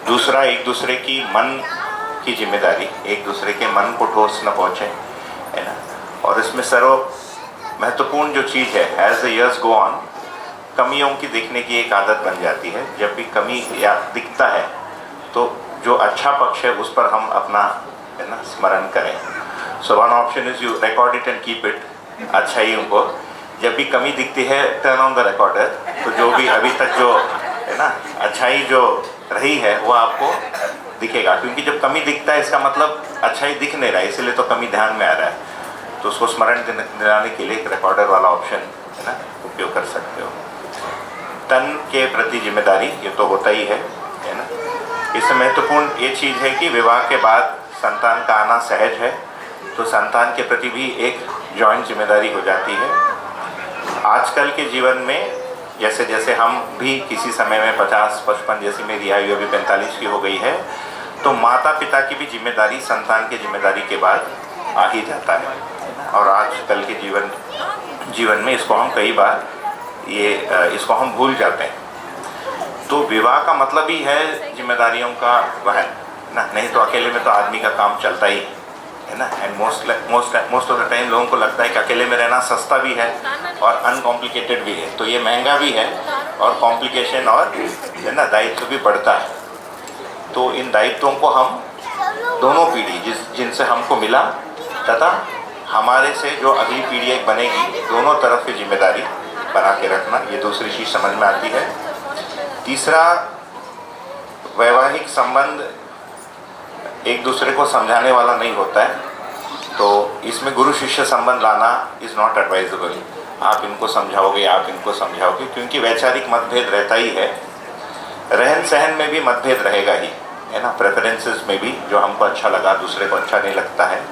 D: दूसरा एक दूसरे की मन की जिम्मेदारी, एक दूसरे के मन को ठोस न पहुँचे है ना। और इसमें सर्व महत्वपूर्ण जो चीज़ है, as the years go on कमियों की देखने की एक आदत बन जाती है। जब भी कमी या दिखता है तो जो अच्छा पक्ष है उस पर हम अपना है ना स्मरण करें। So one option is you record it and keep it. अच्छाइयों को जब भी कमी दिखती है टर्न ऑन द रिकॉर्डर। तो जो भी अभी तक जो है ना अच्छाई जो रही है वो आपको दिखेगा, क्योंकि जब कमी दिखता है इसका मतलब अच्छाई दिख नहीं रहा है, इसलिए तो कमी ध्यान में आ रहा है। तो उसको स्मरण दिलाने के लिए एक रिकॉर्डर वाला ऑप्शन है ना उपयोग कर सकते हो। तन के प्रति जिम्मेदारी ये तो होता ही है ना। इससे महत्वपूर्ण ये चीज़ है कि विवाह के बाद संतान का आना सहज है, तो संतान के प्रति भी एक जॉइंट जिम्मेदारी हो जाती है। आजकल के जीवन में जैसे जैसे हम भी किसी समय में 50-55, जैसी मेरी आयु अभी 45 की हो गई है, तो माता पिता की भी जिम्मेदारी संतान की जिम्मेदारी के बाद आ ही जाता है। और आजकल के जीवन में इसको हम कई बार इसको हम भूल जाते हैं। तो विवाह का मतलब ही है जिम्मेदारियों का वहन ना, नहीं तो अकेले में तो आदमी का काम चलता ही है ना। And most of the time लोगों को लगता है कि अकेले में रहना सस्ता भी है और अनकॉम्प्लिकेटेड भी है। तो ये महंगा भी है और कॉम्प्लिकेशन और है ना दायित्व भी बढ़ता है। तो इन दायित्वों को हम दोनों पीढ़ी जिनसे हमको मिला तथा हमारे से जो अगली पीढ़ी एक बनेगी, दोनों तरफ की जिम्मेदारी बना के रखना, ये दूसरी चीज़ समझ में आती है। तीसरा, वैवाहिक संबंध एक दूसरे को समझाने वाला नहीं होता है, तो इसमें गुरु शिष्य संबंध लाना इज़ नॉट एडवाइजेबल। आप इनको समझाओगे, आप इनको समझाओगे, क्योंकि वैचारिक मतभेद रहता ही है। रहन सहन में भी मतभेद रहेगा ही है ना। प्रेफरेंसेस में भी जो हमको अच्छा लगा दूसरे को अच्छा नहीं लगता है,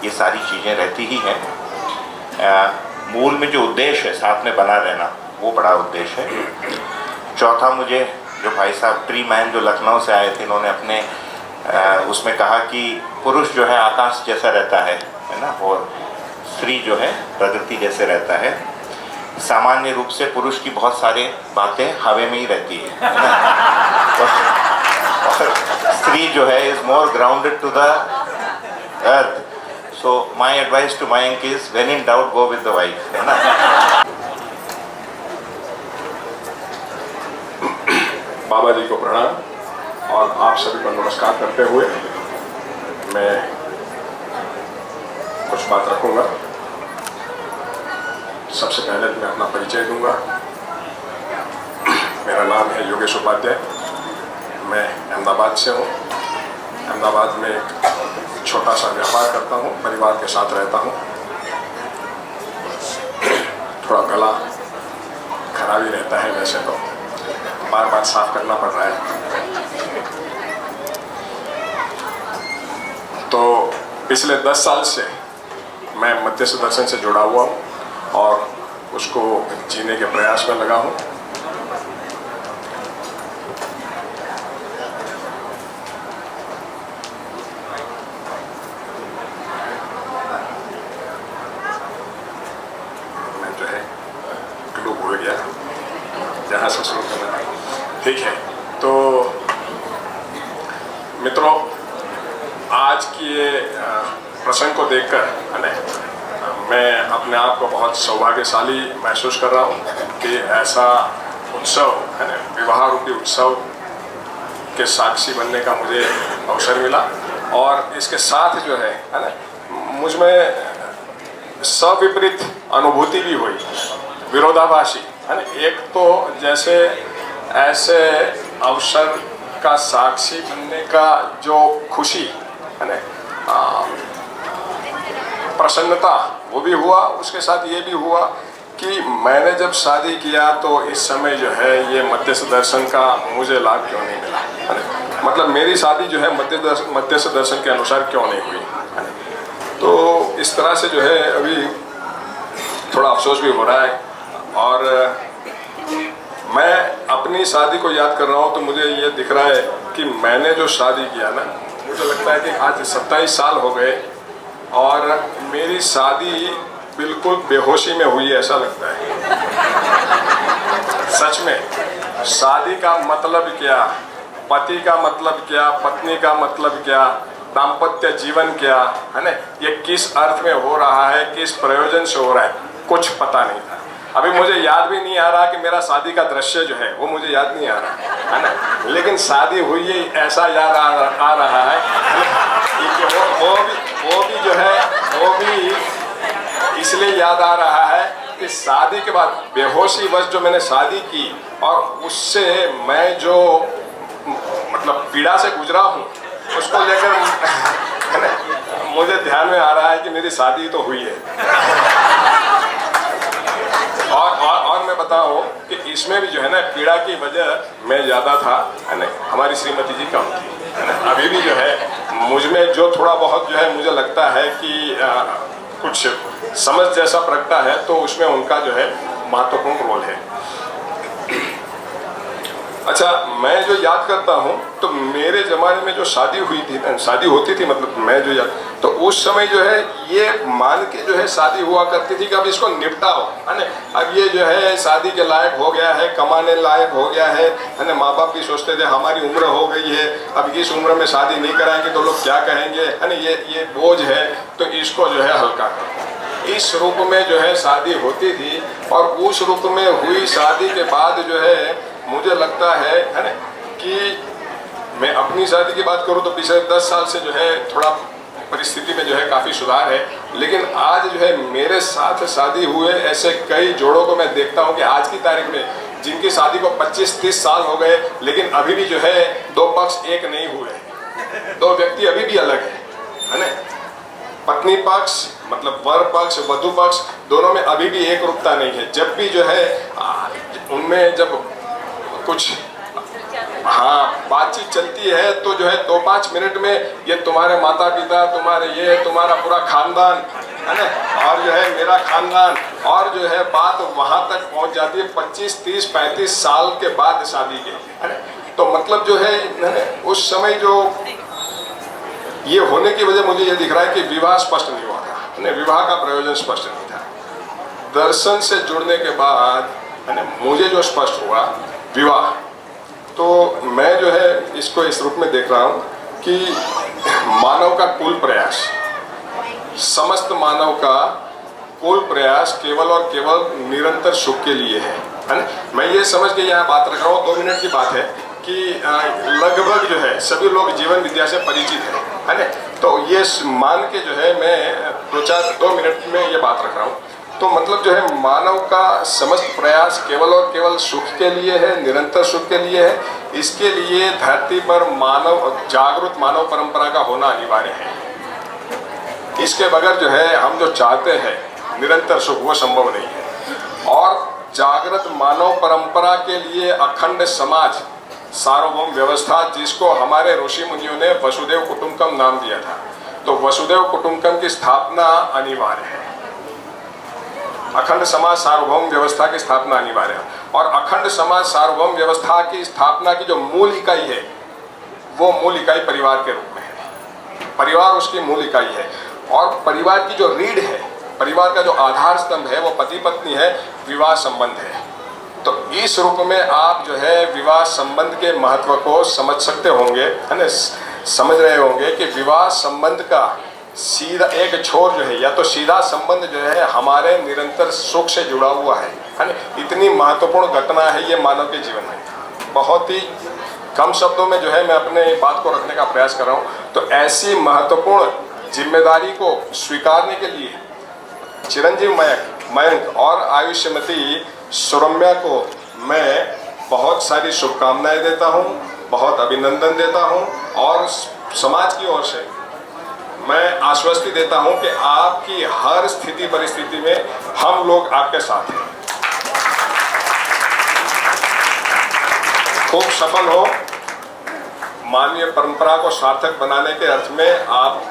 D: ये सारी चीज़ें रहती ही हैं। मूल में जो उद्देश्य है साथ में बना रहना, वो बड़ा उद्देश्य है। चौथा, मुझे जो भाई साहब ट्री मैन जो लखनऊ से आए थे, इन्होंने अपने उसमें कहा कि पुरुष जो है आकाश जैसा रहता है ना, और स्त्री जो है प्रकृति जैसे रहता है। सामान्य रूप से पुरुष की बहुत सारी बातें हवा में ही रहती है ना? और स्त्री जो है is more grounded to the earth. So my advice to Mayank is when in doubt go with the wife, है ना.
L: बाबा जी को प्रणाम और आप सभी को नमस्कार करते हुए मैं कुछ बात रखूंगा. सबसे पहले मैं अपना परिचय दूंगा. मेरा नाम है योगेश उपाध्याय. मैं अहमदाबाद से हूँ. अहमदाबाद में एक छोटा सा व्यापार करता हूँ, परिवार के साथ रहता हूँ. थोड़ा गला खराब ही रहता है, वैसे तो बार बार साफ करना पड़ रहा है. तो पिछले 10 साल से मैं मध्यस्थ दर्शन से जुड़ा हुआ हूँ और उसको जीने के प्रयास में लगा हूँ. मैं जो है क्लू भूल गया जहाँ से शुरू करना है. ठीक है, तो मित्रों, आज की ये प्रसंग को देखकर मैं अपने आप को बहुत सौभाग्यशाली महसूस कर रहा हूँ कि ऐसा उत्सव है ना, विवाह रूपी उत्सव के साक्षी बनने का मुझे अवसर मिला. और इसके साथ जो है ना, मुझ में सविपरीत अनुभूति भी हुई, विरोधाभासी है ना. एक तो जैसे ऐसे अवसर का साक्षी बनने का जो खुशी है ना, प्रसन्नता, वो भी हुआ. उसके साथ ये भी हुआ कि मैंने जब शादी किया तो इस समय जो है ये मध्यस्थ दर्शन का मुझे लाभ क्यों नहीं मिला, है ना. मतलब मेरी शादी जो है मध्यस्थ दर्शन के अनुसार क्यों नहीं हुई, है ना. तो इस तरह से जो है अभी थोड़ा अफसोस भी हो रहा है. और मैं अपनी शादी को याद कर रहा हूँ तो मुझे ये दिख रहा है कि मैंने जो शादी किया ना, मुझे लगता है कि आज 27 साल हो गए और मेरी शादी बिल्कुल बेहोशी में हुई, ऐसा लगता है. सच में शादी का मतलब क्या, पति का मतलब क्या, पत्नी का मतलब क्या, दाम्पत्य जीवन क्या, है ना, ये किस अर्थ में हो रहा है, किस प्रयोजन से हो रहा है, कुछ पता नहीं था. अभी मुझे याद भी नहीं आ रहा कि मेरा शादी का दृश्य जो है वो मुझे याद नहीं आ रहा है ना. लेकिन शादी हुई है ऐसा याद आ रहा है कि वो भी जो है वो भी इसलिए याद आ रहा है कि शादी के बाद बेहोशी वश जो मैंने शादी की और उससे मैं जो मतलब पीड़ा से गुजरा हूँ उसको लेकर है ना, मुझे ध्यान में आ रहा है कि मेरी शादी तो हुई है. और मैं बताऊं कि इसमें भी जो है ना पीड़ा की वजह मैं ज़्यादा था, है ना, हमारी श्रीमती जी कम थी, है ना. अभी भी जो है मुझ में जो थोड़ा बहुत जो है मुझे लगता है कि कुछ समझ जैसा प्रगटा है तो उसमें उनका जो है महत्वपूर्ण रोल है. अच्छा, मैं जो याद करता हूँ तो मेरे ज़माने में जो शादी हुई थी, शादी होती थी, मतलब मैं जो याद, तो उस समय जो है ये मान के जो है शादी हुआ करती थी कि अब इसको निपटाओ, है ना. अब ये जो है शादी के लायक हो गया है, कमाने लायक हो गया है ना. माँ बाप भी सोचते थे हमारी उम्र हो गई है, अब इस उम्र में शादी नहीं कराएंगे तो लोग क्या कहेंगे, है ना, ये बोझ है, तो इसको जो है हल्का करो. इस रूप में जो है शादी होती थी. और उस रूप में हुई शादी के बाद जो है मुझे लगता है ना कि मैं अपनी शादी की बात करूं तो पिछले 10 साल से जो है थोड़ा परिस्थिति में जो है काफ़ी सुधार है. लेकिन आज जो है मेरे साथ शादी हुए ऐसे कई जोड़ों को मैं देखता हूं कि आज की तारीख में जिनकी शादी को 25-30 साल हो गए लेकिन अभी भी जो है दो पक्ष एक नहीं हुए, दो व्यक्ति अभी भी अलग है ना. पत्नी पक्ष मतलब वर पक्ष, वधु पक्ष, दोनों में अभी भी एक रूपता नहीं है. जब भी जो है उनमें जब कुछ बातचीत चलती है तो जो है 2-5 मिनट में ये तुम्हारे माता पिता, तुम्हारे ये, तुम्हारा पूरा खानदान, है ना, और जो है मेरा खानदान, और जो है बात वहाँ तक पहुँच जाती है 25, 30, 35 साल के बाद शादी के, है ना. तो मतलब जो है उस समय जो ये होने की वजह मुझे ये दिख रहा है कि विवाह स्पष्ट नहीं हुआ था, विवाह का प्रयोजन स्पष्ट नहीं था. दर्शन से जुड़ने के बाद मुझे जो स्पष्ट हुआ विवाह, तो मैं जो है इसको इस रूप में देख रहा हूँ कि मानव का कुल प्रयास, समस्त मानव का कुल प्रयास केवल और केवल निरंतर सुख के लिए है ना। मैं ये समझ के यहाँ बात रख रहा हूँ, 2 मिनट की बात है कि लगभग जो है सभी लोग जीवन विद्या से परिचित है ना। तो ये मान के जो है मैं 2 मिनट में ये बात रख रहा हूँ। तो मतलब जो है मानव का समस्त प्रयास केवल और केवल सुख के लिए है, निरंतर सुख के लिए है। इसके लिए धरती पर जागरूक मानव परंपरा का होना अनिवार्य है। इसके बगैर जो है हम जो चाहते हैं निरंतर सुख, वो संभव नहीं है। और जागृत मानव परंपरा के लिए अखंड समाज, सार्वभौम व्यवस्था, जिसको हमारे ऋषि मुनियों ने वसुदेव कुटुंबकम नाम दिया था, तो वसुदेव कुटुंबकम की स्थापना अनिवार्य है। अखंड समाज सार्वभौम व्यवस्था की स्थापना अनिवार्य है। और अखंड समाज सार्वभौम व्यवस्था की स्थापना की जो मूल इकाई है, वो मूल इकाई परिवार के रूप में है। परिवार उसकी मूल इकाई है। और परिवार की जो रीढ़ है, परिवार का जो आधार स्तंभ है, वो पति पत्नी है, विवाह संबंध है। तो इस रूप में आप जो है विवाह संबंध के महत्व को समझ सकते होंगे, है ना, समझ रहे होंगे कि विवाह संबंध का सीधा एक छोर जो है, या तो सीधा संबंध जो है हमारे निरंतर सुख से जुड़ा हुआ है ना। इतनी महत्वपूर्ण घटना है ये मानव के जीवन में। बहुत ही कम शब्दों में जो है मैं अपने बात को रखने का प्रयास कर रहा हूँ। तो ऐसी महत्वपूर्ण जिम्मेदारी को स्वीकारने के लिए चिरंजीव मयंक और आयुष्यमती सुरम्या को मैं बहुत सारी शुभकामनाएं देता हूं, बहुत अभिनंदन देता हूं। और समाज की ओर से मैं आश्वस्ति देता हूं कि आपकी हर स्थिति परिस्थिति में हम लोग आपके साथ हैं। खूब सफल हो। मानवीय परंपरा को सार्थक बनाने के अर्थ में आप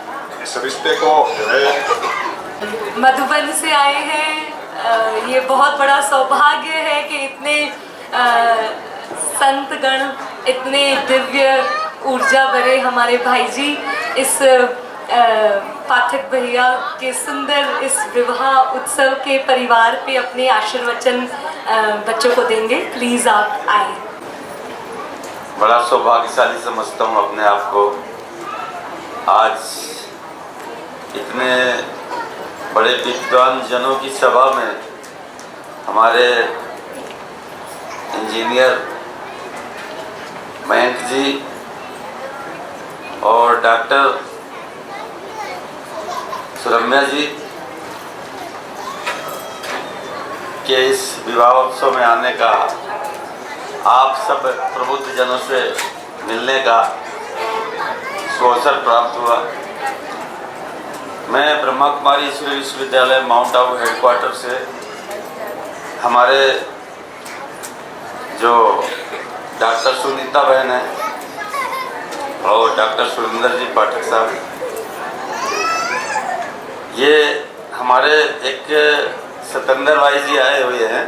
L: इस रिश्ते को जो है
F: मधुबन से आए हैं। ये बहुत बड़ा सौभाग्य है कि इतने संत गण, इतने दिव्य ऊर्जा भरे हमारे भाई जी इस पाठक भैया के सुंदर इस विवाह उत्सव के परिवार पे अपने आशीर्वचन बच्चों को देंगे। प्लीज़ आप आए।
M: बड़ा सौभाग्यशाली समझता हूँ अपने आप को। आज इतने बड़े विद्वान जनों की सभा में हमारे इंजीनियर मयंक जी और डॉक्टर सुरम्या जी के इस विवाह उत्सव में आने का, आप सब प्रबुद्ध जनों से मिलने का अवसर प्राप्त हुआ। मैं ब्रह्मा कुमारी ईश्वरी विश्वविद्यालय माउंट आबू हेडक्वार्टर से हमारे जो डॉक्टर सुनीता बहन है और डॉक्टर सुरेंद्र जी पाठक साहब, ये हमारे एक सतेंद्र भाई जी आए हुए हैं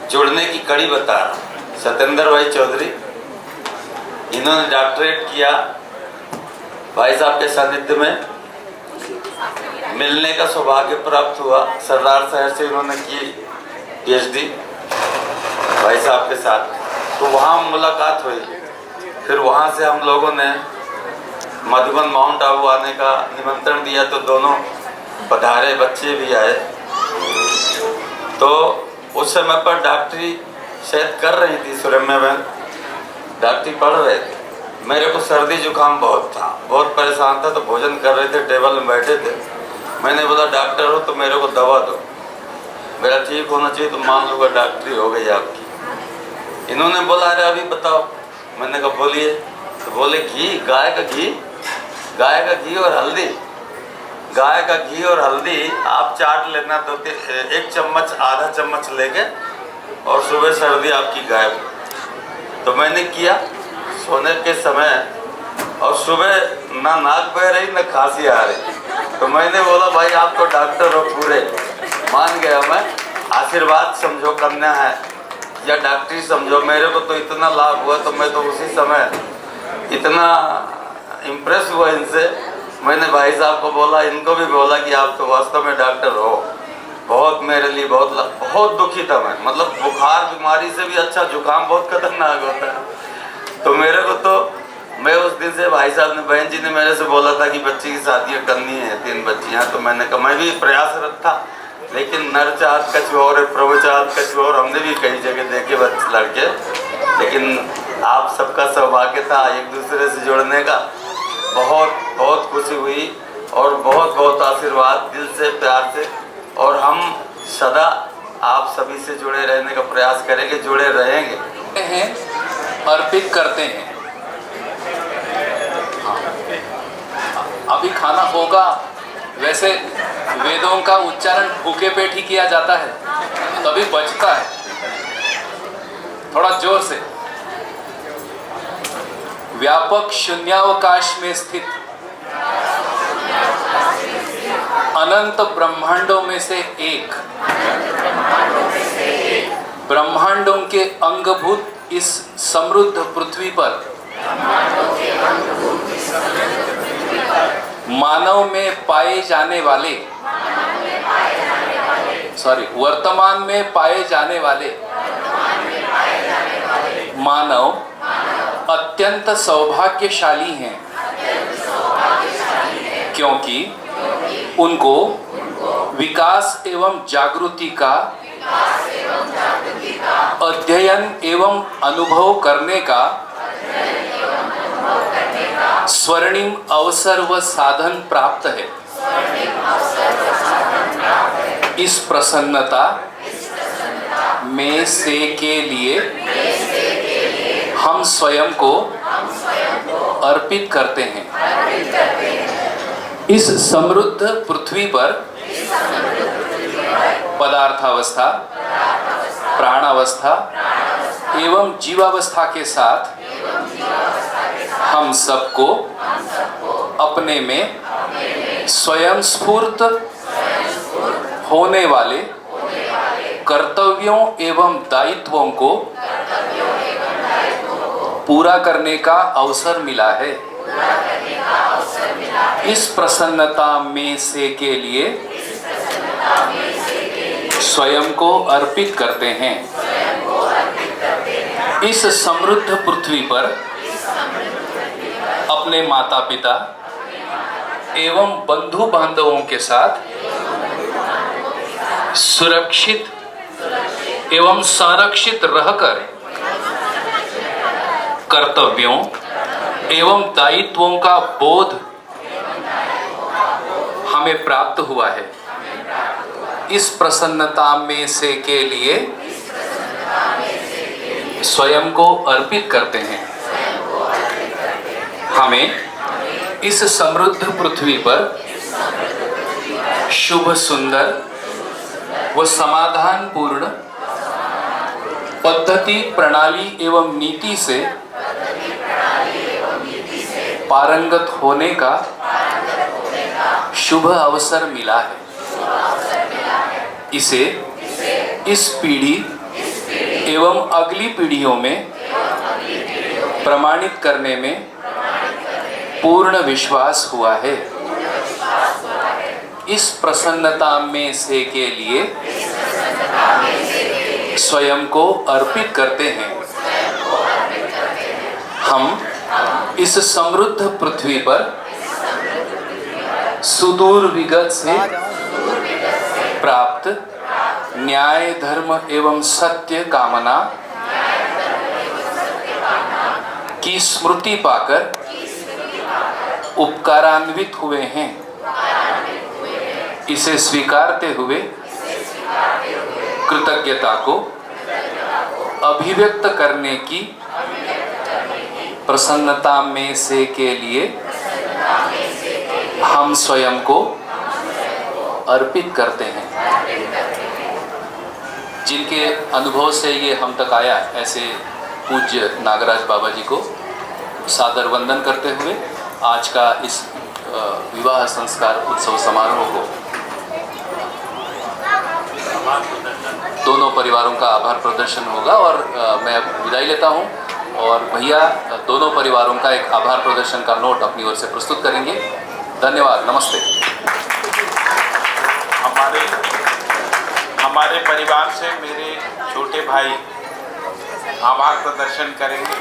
M: जुड़ने की कड़ी बता रहा हूँ। सतेंद्र भाई चौधरी, इन्होंने डॉक्टरेट किया भाई साहब के सानिध्य में, मिलने का सौभाग्य प्राप्त हुआ। सरदार शहर से इन्होंने की PhD भाई साहब के साथ, तो वहाँ मुलाकात हुई। फिर वहाँ से हम लोगों ने मधुबन माउंट आबू आने का निमंत्रण दिया, तो दोनों पधारे, बच्चे भी आए। तो उस समय पर डॉक्टरी शायद कर रही थी सुरम्या बहन, डॉक्टरी पढ़ रहे थे। मेरे को सर्दी जुकाम बहुत था, बहुत परेशान था, तो भोजन कर रहे थे, टेबल में बैठे थे। मैंने बोला डॉक्टर हो तो मेरे को दवा दो, मेरा ठीक होना चाहिए तो मान लूँगा डॉक्टरी हो गई आपकी। इन्होंने बोला अरे अभी बताओ। मैंने कहा बोलिए। तो बोले घी, गाय का घी, गाय का घी और हल्दी, गाय का घी और हल्दी आप चाट लेना, तो 1 चम्मच, आधा चम्मच लेके, और सुबह सर्दी आपकी गायब। तो मैंने किया सोने के समय, और सुबह ना नाक बह रही ना खांसी आ रही। तो मैंने बोला भाई आप तो डॉक्टर हो पूरे, मान गया मैं। आशीर्वाद समझो कन्या है या डॉक्टरी समझो, मेरे को तो इतना लाभ हुआ, तो मैं तो उसी समय इतना इम्प्रेस हुआ इनसे। मैंने भाई साहब को बोला, इनको भी बोला कि आप तो वास्तव में डॉक्टर हो। बहुत मेरे लिए बहुत दुखी था मैं, मतलब बुखार बीमारी से भी अच्छा जुकाम बहुत खतरनाक होता है। तो मेरे को तो मैं उस दिन से भाई साहब ने, बहन जी ने मेरे से बोला था कि बच्ची की शादी करनी है, 3 बच्चियाँ, तो मैंने कहा, मैं भी प्रयासरत था, लेकिन नर चाहत कछ और है, प्रभु चाहत कछ और, हमने भी कई जगह देखे बच्चे लड़के, लेकिन आप सबका सौभाग्य था एक दूसरे से जुड़ने का। बहुत बहुत खुशी हुई और बहुत बहुत आशीर्वाद दिल से, प्यार से, और हम सदा आप सभी से जुड़े रहने का प्रयास करेंगे, जुड़े रहेंगे।
E: हैं, अर्पित करते हैं। हाँ, अभी खाना होगा। वैसे वेदों का उच्चारण भूखे पेट ही किया जाता है, तभी बचता है। थोड़ा जोर से। व्यापक शून्यावकाश में स्थित अनंत ब्रह्मांडों में से एक, ब्रह्मांडों के अंगभूत इस समृद्ध पृथ्वी पर मानव में पाए जाने वाले, वर्तमान में पाए जाने वाले मानव अत्यंत सौभाग्यशाली हैं, क्योंकि उनको विकास एवं जागृति का अध्ययन एवं अनुभव करने का स्वर्णिम अवसर व साधन प्राप्त है। इस प्रसन्नता में से के लिए हम स्वयं को अर्पित करते हैं। इस समृद्ध पृथ्वी पर पदार्थावस्था, प्राणावस्था एवं जीवावस्था के साथ हम सबको अपने में स्वयं स्फूर्त होने वाले कर्तव्यों एवं दायित्वों को पूरा करने का अवसर मिला है। इस प्रसन्नता में से के लिए स्वयं को अर्पित करते हैं। इस समृद्ध पृथ्वी पर अपने माता पिता एवं बंधु बांधवों के साथ सुरक्षित एवं संरक्षित रहकर कर्तव्यों एवं दायित्वों का बोध हमें प्राप्त हुआ है। इस प्रसन्नता में से के लिए स्वयं को अर्पित करते हैं। हमें इस समृद्ध पृथ्वी पर शुभ, सुंदर व समाधान पूर्ण पद्धति, प्रणाली एवं नीति से पारंगत होने का शुभ अवसर मिला है। इसे इस पीढ़ी एवं अगली पीढ़ियों में प्रमाणित करने में पूर्ण विश्वास हुआ है। इस प्रसन्नता में से के लिए स्वयं को अर्पित करते हैं। हम इस समृद्ध पृथ्वी पर सुदूर विगत से प्राप्त न्याय, धर्म एवं सत्य कामना की स्मृति पाकर उपकारान्वित हुए हैं। इसे स्वीकारते हुए कृतज्ञता को अभिव्यक्त करने की प्रसन्नता में से के लिए हम स्वयं को अर्पित करते हैं। जिनके अनुभव से ये हम तक आया, ऐसे पूज्य नागराज बाबा जी को सादर वंदन करते हुए आज का इस विवाह संस्कार उत्सव समारोह को दोनों परिवारों का आभार प्रदर्शन होगा और मैं विदाई लेता हूं और भैया दोनों परिवारों का एक आभार प्रदर्शन का नोट अपनी ओर से प्रस्तुत करेंगे। धन्यवाद, नमस्ते।
N: हमारे
P: हमारे परिवार से मेरे छोटे भाई आभार प्रदर्शन करेंगे।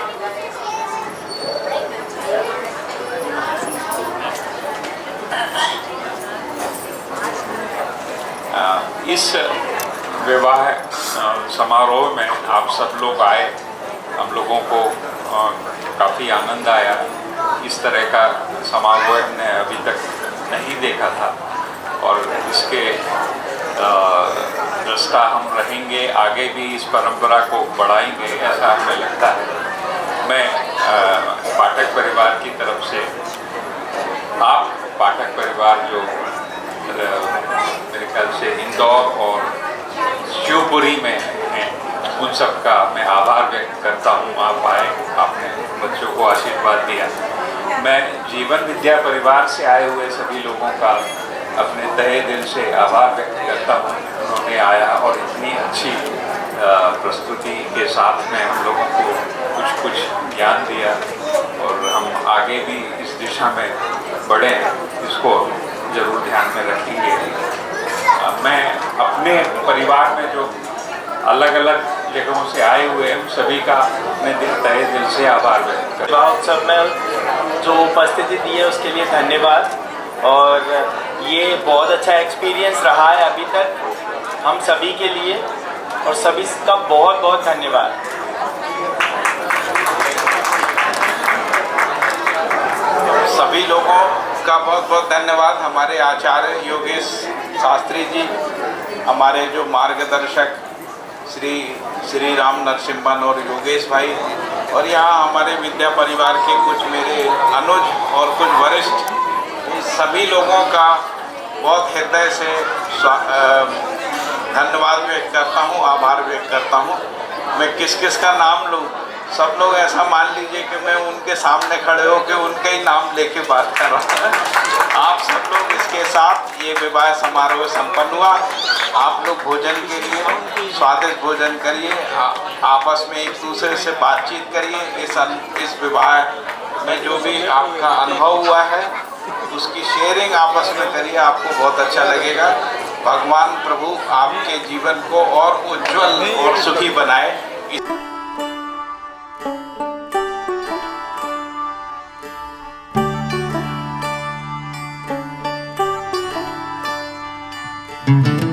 N: इस विवाह समारोह में आप सब लोग आए, हम लोगों को काफ़ी आनंद आया। इस तरह का समारोह हमने अभी तक नहीं देखा था और इसके दृष्टा हम रहेंगे, आगे भी इस परंपरा को बढ़ाएंगे, ऐसा हमें लगता है। मैं पाठक परिवार की तरफ से आप पाठक परिवार जो मेरे ख्याल से इंदौर और शिवपुरी में हैं, उन सब का मैं आभार व्यक्त करता हूँ। आप आए, आपने बच्चों को आशीर्वाद दिया। मैं जीवन विद्या परिवार से आए हुए सभी लोगों का अपने तहे दिल से आभार व्यक्त करता हूँ। उन्होंने आया और इतनी अच्छी प्रस्तुति के साथ में हम लोगों को कुछ ज्ञान दिया और हम आगे भी इस दिशा में बढ़ें, इसको ज़रूर ध्यान में रखेंगे। मैं अपने परिवार में जो अलग अलग जगहों से आए हुए हैं, सभी का अपने तहे दिल से आभार व्यक्त करता हूँ।
U: विवाह उत्सव में जो उपस्थिति दी है उसके लिए धन्यवाद। और ये बहुत अच्छा एक्सपीरियंस रहा है अभी तक हम सभी के लिए, और सभी का बहुत बहुत धन्यवाद।
P: सभी लोगों का बहुत बहुत धन्यवाद। हमारे आचार्य योगेश शास्त्री जी, हमारे जो मार्गदर्शक श्री राम नरसिम्हन और योगेश भाई, और यहाँ हमारे विद्या परिवार के कुछ मेरे अनुज और कुछ वरिष्ठ, उन सभी लोगों का बहुत हृदय से धन्यवाद व्यक्त करता हूँ, आभार व्यक्त करता हूँ। मैं किस किस का नाम लूँ? सब लोग ऐसा मान लीजिए कि मैं उनके सामने खड़े होकर उनका ही नाम लेके बात कर रहा हूँ। आप सब लोग इसके साथ ये विवाह समारोह संपन्न हुआ। आप लोग भोजन के लिए स्वादिष्ट भोजन करिए, आपस में एक दूसरे से बातचीत करिए। इस विवाह में जो भी आपका अनुभव हुआ है उसकी शेयरिंग आपस में करिए, आपको बहुत अच्छा लगेगा। भगवान प्रभु आपके जीवन को और उज्जवल और सुखी बनाए।
Q: thank you